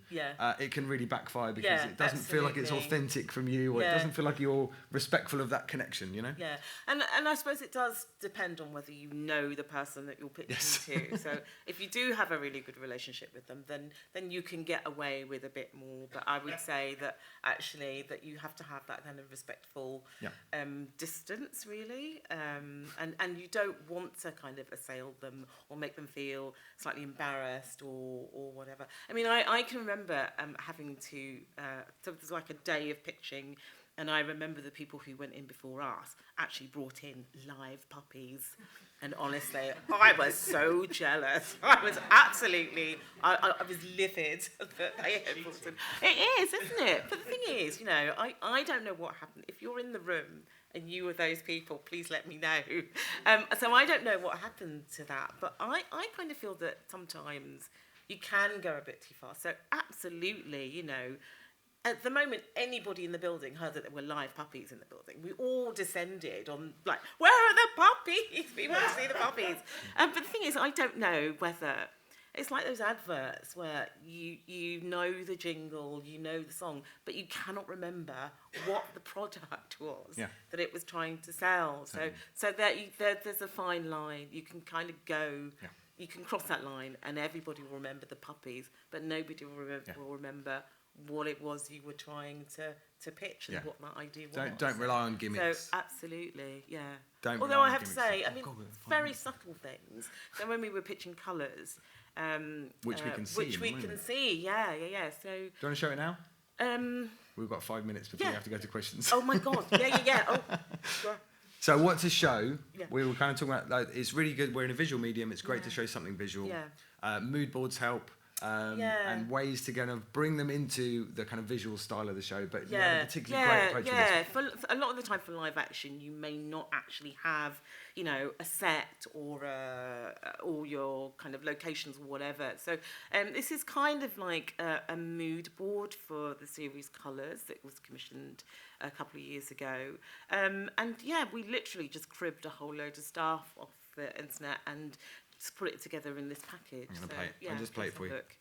it can really backfire, because it doesn't feel like it's authentic from you, or it doesn't feel like you're respectful of that connection, you know? Yeah, and I suppose it does depend on whether you know the person that you're pitching to. So if you do have a really good relationship with them, then you can get away with a bit more. But I would say that actually that you have to have that kind of respectful distance, really, and you don't want to kind of assail them or make them feel slightly embarrassed or whatever. I mean, I can remember having to so it was like a day of pitching, and I remember the people who went in before us actually brought in live puppies. And honestly, I was so jealous. I was absolutely, I was livid that they had brought in. It is, isn't it? But the thing is, you know, I don't know what happened. If you're in the room and you were those people, please let me know. So I don't know what happened to that. But I kind of feel that sometimes you can go a bit too far. So absolutely, you know, at the moment, anybody in the building heard that there were live puppies in the building. We all descended on, like, where are the puppies? We want to see the puppies. But the thing is, I don't know whether... It's like those adverts where you know the jingle, you know the song, but you cannot remember what the product was that it was trying to sell. So there's a fine line. You can kind of go... Yeah. You can cross that line and everybody will remember the puppies, but nobody will remember what it was you were trying to pitch and what that idea was. Don't rely on gimmicks. So absolutely, yeah. Although I have to say, I mean, very subtle things. So when we were pitching colours, which we can see. Yeah. So do you want to show it now? We've got 5 minutes before we have to go to questions. Oh my God! Yeah. Oh, sure. So what to show? We were kind of talking about. Like, it's really good. We're in a visual medium. It's great to show something visual. Yeah. Mood boards help. And ways to kind of bring them into the kind of visual style of the show, but you have a particularly great approach to this. For a lot of the time for live action, you may not actually have, you know, a set or your kind of locations or whatever. So this is kind of like a mood board for the series Colours that was commissioned a couple of years ago. And we literally just cribbed a whole load of stuff off the internet and just put it together in this package. I'm going to play it. I'll just play it for you. Look.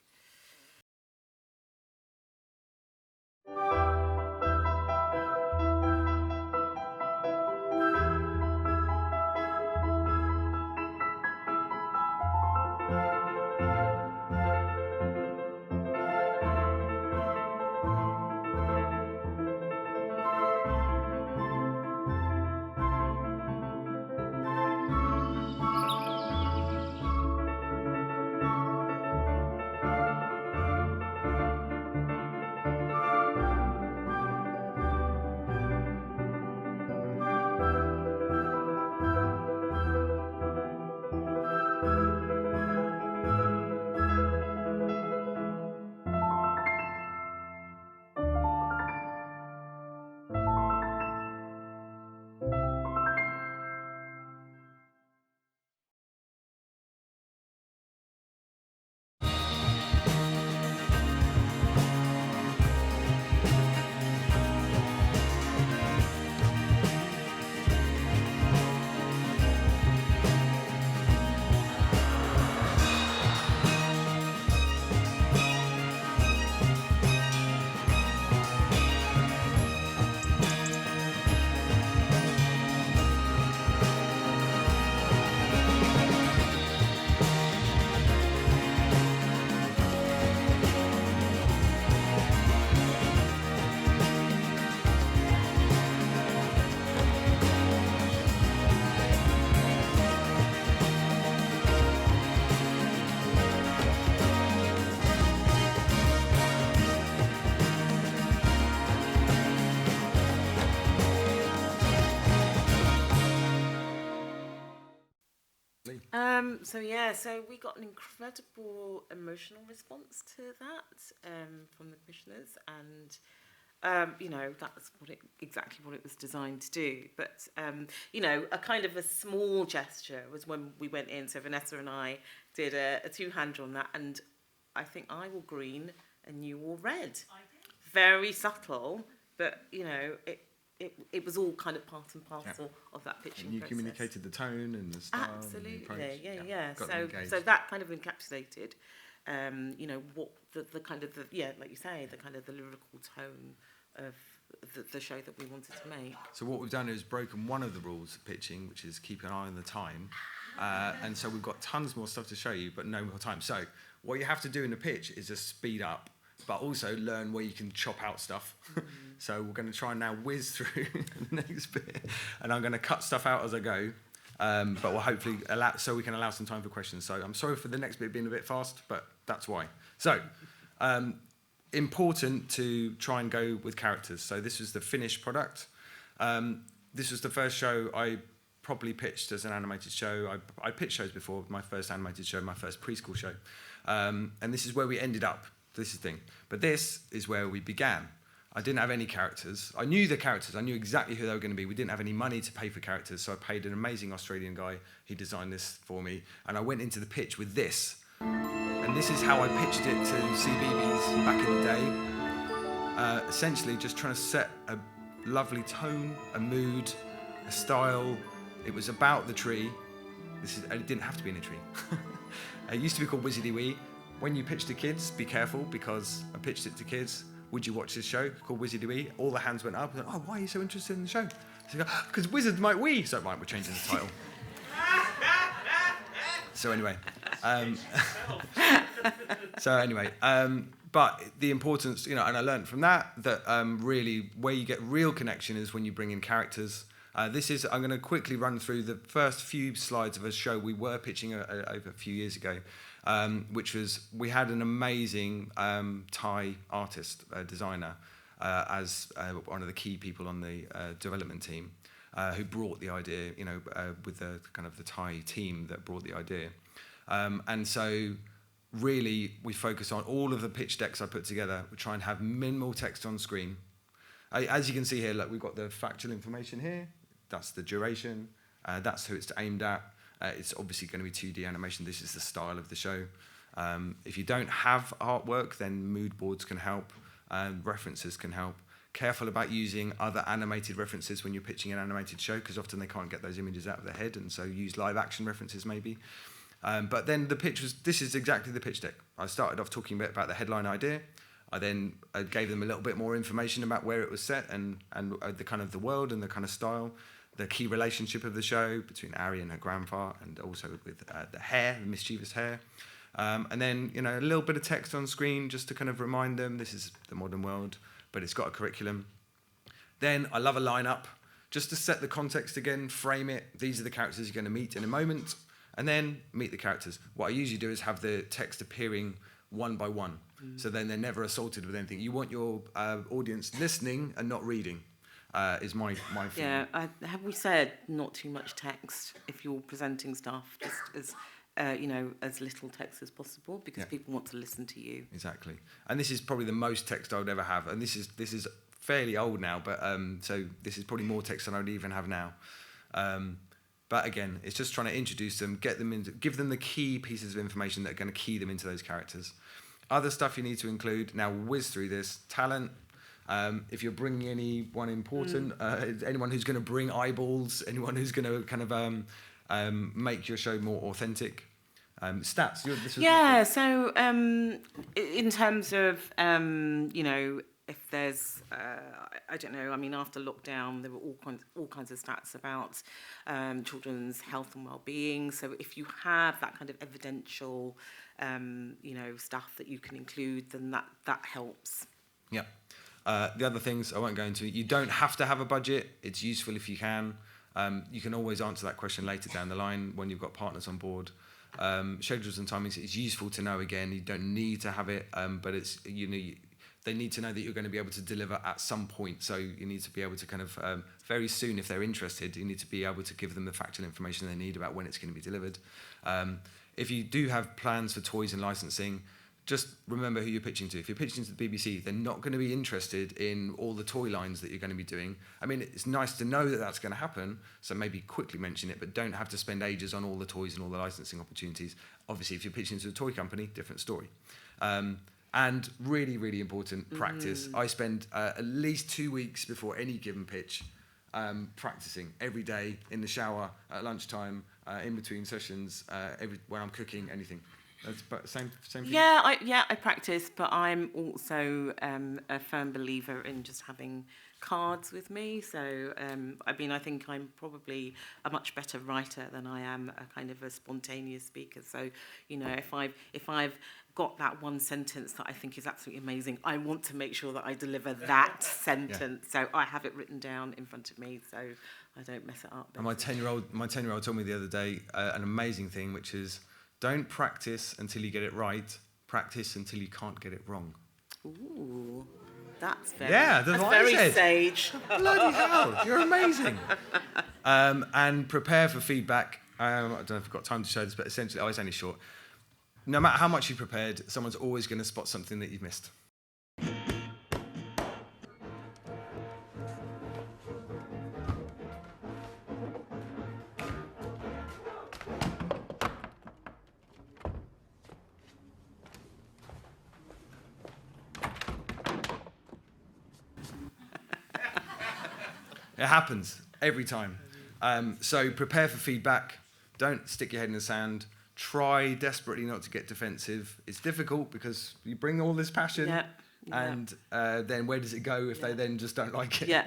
So we got an incredible emotional response to that from the commissioners, and that's exactly what it was designed to do. But a kind of a small gesture was when we went in. So Vanessa and I did a two-hander on that, and I think I wore green and you wore red. I did. Very subtle, but it was all kind of part and parcel of that pitching and you process. Communicated the tone and the style. Absolutely, and yeah. So that kind of encapsulated, what the kind of like you say, the kind of the lyrical tone of the show that we wanted to make. So what we've done is broken one of the rules of pitching, which is keep an eye on the time, and so we've got tons more stuff to show you, but no more time. So what you have to do in the pitch is just speed up, but also learn where you can chop out stuff. So we're going to try and now whiz through the next bit, and I'm going to cut stuff out as I go, but we'll hopefully so we can allow some time for questions. So I'm sorry for the next bit being a bit fast, but that's why. So important to try and go with characters. So this was the finished product. This was the first show I properly pitched as an animated show. I pitched shows before, my first animated show, my first preschool show, and this is where we ended up. This is the thing. But this is where we began. I didn't have any characters. I knew the characters. I knew exactly who they were going to be. We didn't have any money to pay for characters, so I paid an amazing Australian guy. He designed this for me, and I went into the pitch with this. And this is how I pitched it to CBeebies back in the day. essentially just trying to set a lovely tone, a mood, a style. It was about the tree. It didn't have to be in a tree. It used to be called Wizardy Wee. When you pitch to kids, be careful, because I pitched it to kids. Would you watch this show called Wizardy Wee? All the hands went up. And, oh, why are you so interested in the show? Because wizards might wee. So right, we're changing the title. So anyway, but the importance, and I learned from that really where you get real connection is when you bring in characters. I'm going to quickly run through the first few slides of a show we were pitching over a few years ago, which was, we had an amazing Thai artist, designer, as one of the key people on the development team, who brought the idea, with the kind of the Thai team that brought the idea. And so really we focus on all of the pitch decks I put together. We try and have minimal text on screen. As you can see here, look, we've got the factual information here. That's the duration. That's who it's aimed at. It's obviously going to be 2D animation. This is the style of the show. If you don't have artwork, then mood boards can help. References can help. Careful about using other animated references when you're pitching an animated show, because often they can't get those images out of their head, and so use live action references maybe. But then this is exactly the pitch deck. I started off talking a bit about the headline idea. I then gave them a little bit more information about where it was set and the kind of the world and the kind of style, the key relationship of the show between Ari and her grandpa, and also with the hair, the mischievous hair. And then, a little bit of text on screen just to kind of remind them this is the modern world, but it's got a curriculum. Then I love a lineup, just to set the context again, frame it. These are the characters you're going to meet in a moment, and then meet the characters. What I usually do is have the text appearing one by one, so then they're never assaulted with anything. You want your audience listening and not reading, is my feeling. Yeah, have we said not too much text if you're presenting stuff, just as as little text as possible, because people want to listen to you. Exactly, and this is probably the most text I would ever have, and this is fairly old now, but so this is probably more text than I would even have now. But again, it's just trying to introduce them, give them the key pieces of information that are going to key them into those characters. Other stuff you need to include, now whiz through this, talent. If you're bringing anyone important, anyone who's going to bring eyeballs, anyone who's going to kind of make your show more authentic. Stats. So in terms of, if there's, I don't know, I mean, after lockdown, there were all kinds of stats about children's health and well-being. So if you have that kind of evidential, stuff that you can include, then that helps. Yeah. The other things I won't go into. You don't have to have a budget. It's useful if you can. You can always answer that question later down the line when you've got partners on board. Schedules and timings, it's useful to know. Again, you don't need to have it, but it's they need to know that you're going to be able to deliver at some point. So you need to be able to kind of very soon, if they're interested, you need to be able to give them the factual information they need about when it's going to be delivered. If you do have plans for toys and licensing, just remember who you're pitching to. If you're pitching to the BBC, they're not going to be interested in all the toy lines that you're going to be doing. I mean, it's nice to know that that's going to happen, so maybe quickly mention it, but don't have to spend ages on all the toys and all the licensing opportunities. Obviously, if you're pitching to a toy company, different story. And really, really important, practice. I spend at least 2 weeks before any given pitch practicing every day, in the shower, at lunchtime, in between sessions, when I'm cooking, anything. That's but same for you? I practice, but I'm also a firm believer in just having cards with me. So I think I'm probably a much better writer than I am a kind of a spontaneous speaker. So if I've got that one sentence that I think is absolutely amazing, I want to make sure that I deliver that sentence. So I have it written down in front of me, so I don't mess it up. And my 10-year-old told me the other day an amazing thing, which is, don't practice until you get it right. Practice until you can't get it wrong. Ooh, that's very, very sage. Bloody hell, you're amazing. And prepare for feedback. I don't know if I've got time to show this, but essentially, it's only short. No matter how much you've prepared, someone's always going to spot something that you've missed. It happens every time. So prepare for feedback. Don't stick your head in the sand. Try desperately not to get defensive. It's difficult because you bring all this passion, and then where does it go if they then just don't like it? Yeah,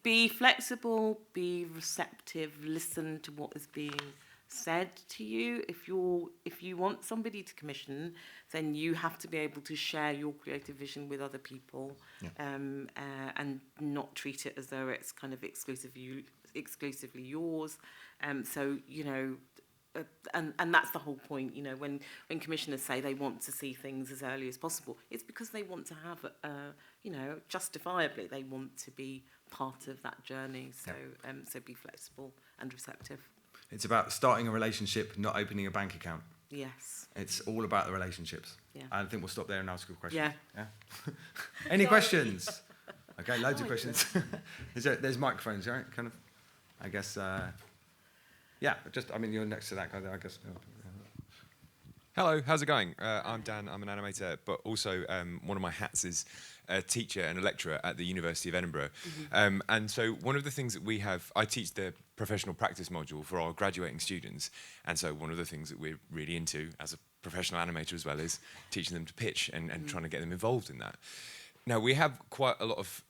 be flexible, be receptive, listen to what is being said to you. If you want somebody to commission, then you have to be able to share your creative vision with other people, and not treat it as though it's kind of exclusively yours. So and that's the whole point. When commissioners say they want to see things as early as possible, it's because they want to have justifiably they want to be part of that journey. So so be flexible and receptive. It's about starting a relationship, not opening a bank account. Yes. It's all about the relationships. Yeah. I think we'll stop there and ask you questions. Yeah. Any questions? Okay, loads of questions. There's microphones, right? Kind of, I guess. You're next to that guy there, I guess. Hello, how's it going? I'm Dan, I'm an animator, but also one of my hats is a teacher and a lecturer at the University of Edinburgh. And so one of the things that we have, I teach the professional practice module for our graduating students, and so one of the things that we're really into as a professional animator as well is teaching them to pitch and trying to get them involved in that. Now, we have quite a lot of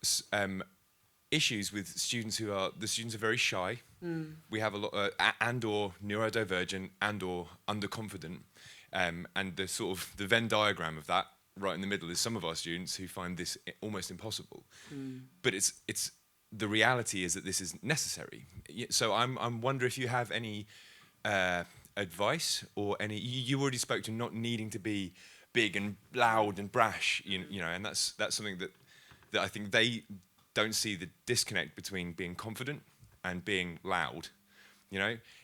issues with students the students are very shy. We have a lot and or neurodivergent and or underconfident. And the Venn diagram of that right in the middle is some of our students who find this almost impossible. But it's the reality is that this is necessary. So I'm wondering if you have any advice or any. You already spoke to not needing to be big and loud and brash, and that's something that I think they don't see the disconnect between being confident and being loud,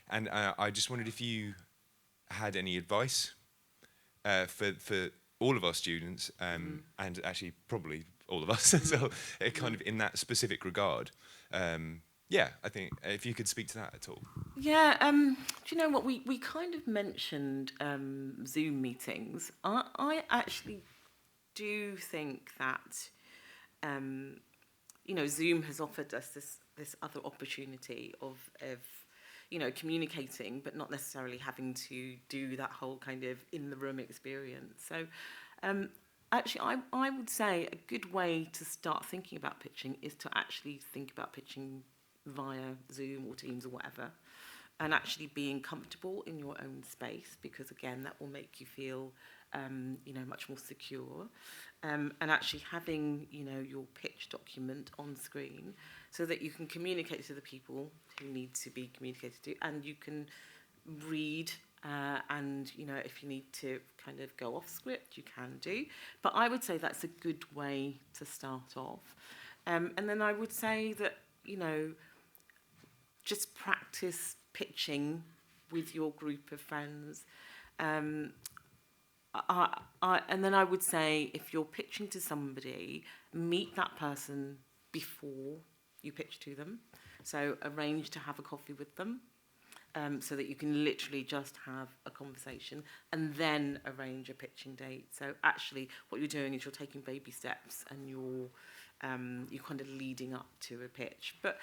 And I just wondered if you had any advice for all of our students, and actually probably all of us, so kind of in that specific regard. I think if you could speak to that at all. Yeah, do you know what, we kind of mentioned Zoom meetings. I actually do think that Zoom has offered us this other opportunity of communicating, but not necessarily having to do that whole kind of in the room experience. So actually, I would say a good way to start thinking about pitching is to actually think about pitching via Zoom or Teams or whatever, and actually being comfortable in your own space, because again, that will make you feel much more secure, and actually having your pitch document on screen so that you can communicate to the people who need to be communicated to, and you can read and if you need to kind of go off script, you can do. But I would say that's a good way to start off, and then I would say that just practice pitching with your group of friends. And then I would say, if you're pitching to somebody, meet that person before you pitch to them. So arrange to have a coffee with them, so that you can literally just have a conversation, and then arrange a pitching date. So actually what you're doing is you're taking baby steps, and you're kind of leading up to a pitch. But,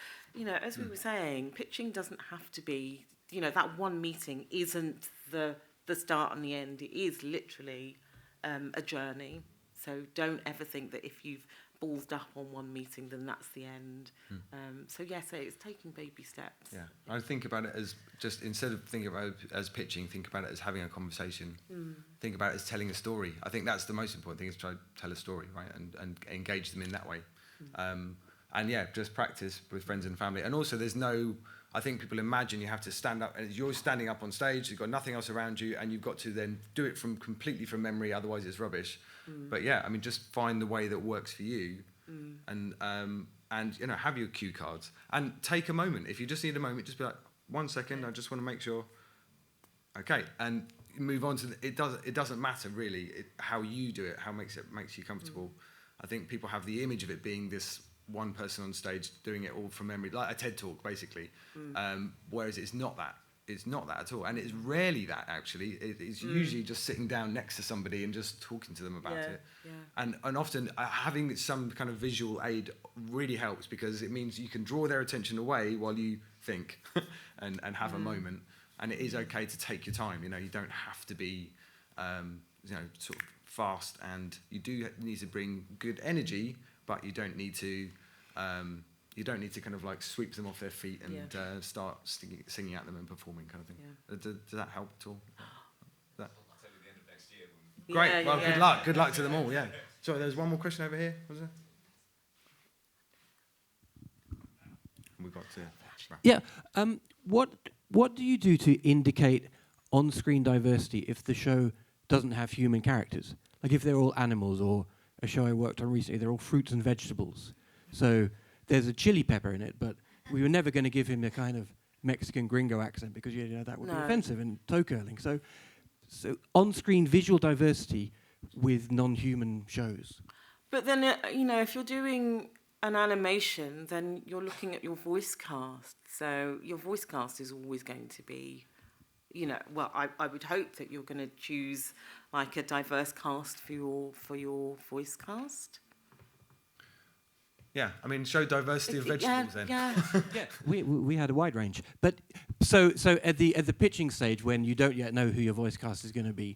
as we were saying, pitching doesn't have to be, that one meeting isn't the start and the end. It is literally a journey. So don't ever think that if you've ballsed up on one meeting, then that's the end. So it's taking baby steps. Yeah, I think about it as just, instead of thinking about it as pitching, think about it as having a conversation. Think about it as telling a story. I think that's the most important thing, is try to tell a story, right, and engage them in that way. Just practice with friends and family. And also, I think people imagine you have to stand up, and you're standing up on stage, you've got nothing else around you, and you've got to then do it completely from memory, otherwise it's rubbish. But just find the way that works for you, and have your cue cards, and take a moment. If you just need a moment, just be like, 1 second, I just want to make sure. Okay, and move on to it doesn't matter really how you do it, how makes you comfortable. I think people have the image of it being this one person on stage doing it all from memory, like a TED talk basically, whereas it's not that. it's not that at all, and it's rarely that actually. It's usually just sitting down next to somebody and just talking to them about it. Yeah. And often having some kind of visual aid really helps, because it means you can draw their attention away while you think and have a moment. And it is okay to take your time. You know, you don't have to be sort of fast, and you do need to bring good energy, but you don't need to. You don't need to kind of like sweep them off their feet and start singing at them and performing, kind of thing. Yeah. Does that help at all? That? I'll tell you the end of next year. Great. Well, good luck. Good luck to them all. Yeah. Sorry, there's one more question over here. Was there? We've got to. Yeah. What do you do to indicate on-screen diversity if the show doesn't have human characters? Like if they're all animals, or a show I worked on recently, they're all fruits and vegetables. So there's a chili pepper in it, but we were never going to give him a kind of Mexican gringo accent, because that would be offensive and toe curling. So on-screen visual diversity with non-human shows. But then, if you're doing an animation, then you're looking at your voice cast. So your voice cast is always going to be, I would hope that you're going to choose like a diverse cast for your voice cast. Yeah, I mean, show diversity of vegetables then. Yeah. Yeah, we had a wide range, but so at the pitching stage, when you don't yet know who your voice cast is going to be,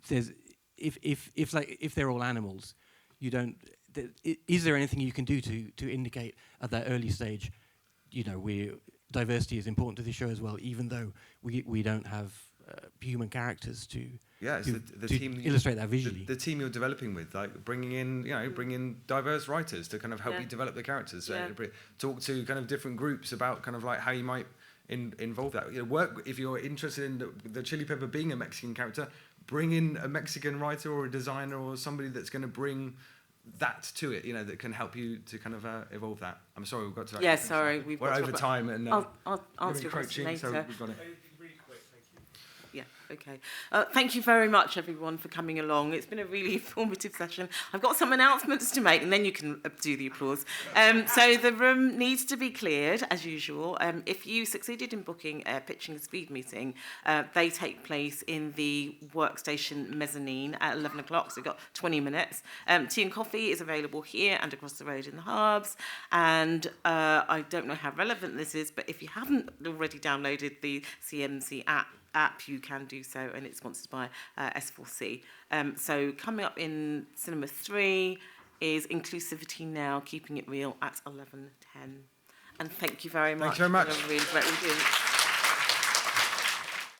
there's if they're all animals, you don't. Is there anything you can do to indicate at that early stage, diversity is important to the show as well, even though we don't have human characters to. Yeah, it's the team illustrate that visually. The team you're developing with, like bringing in diverse writers to kind of help you develop the characters. So talk to kind of different groups about kind of like how you might involve that. Work if you're interested in the chili pepper being a Mexican character. Bring in a Mexican writer or a designer or somebody that's going to bring that to it. That can help you to kind of evolve that. I'm sorry, we've got to. Yeah, sorry, we're over time, and I'll answer your question later. So we've got it. Yeah, okay. Thank you very much, everyone, for coming along. It's been a really informative session. I've got some announcements to make, and then you can do the applause. So the room needs to be cleared, as usual. If you succeeded in booking a pitching and speed meeting, they take place in the workstation mezzanine at 11 o'clock, so we've got 20 minutes. Tea and coffee is available here and across the road in the hubs. And I don't know how relevant this is, but if you haven't already downloaded the CMC app, you can do so, and it's sponsored by S4C. So coming up in Cinema 3 is Inclusivity Now, Keeping It Real at 11:10. And thank you very much. Thank you very much. For a really great audience.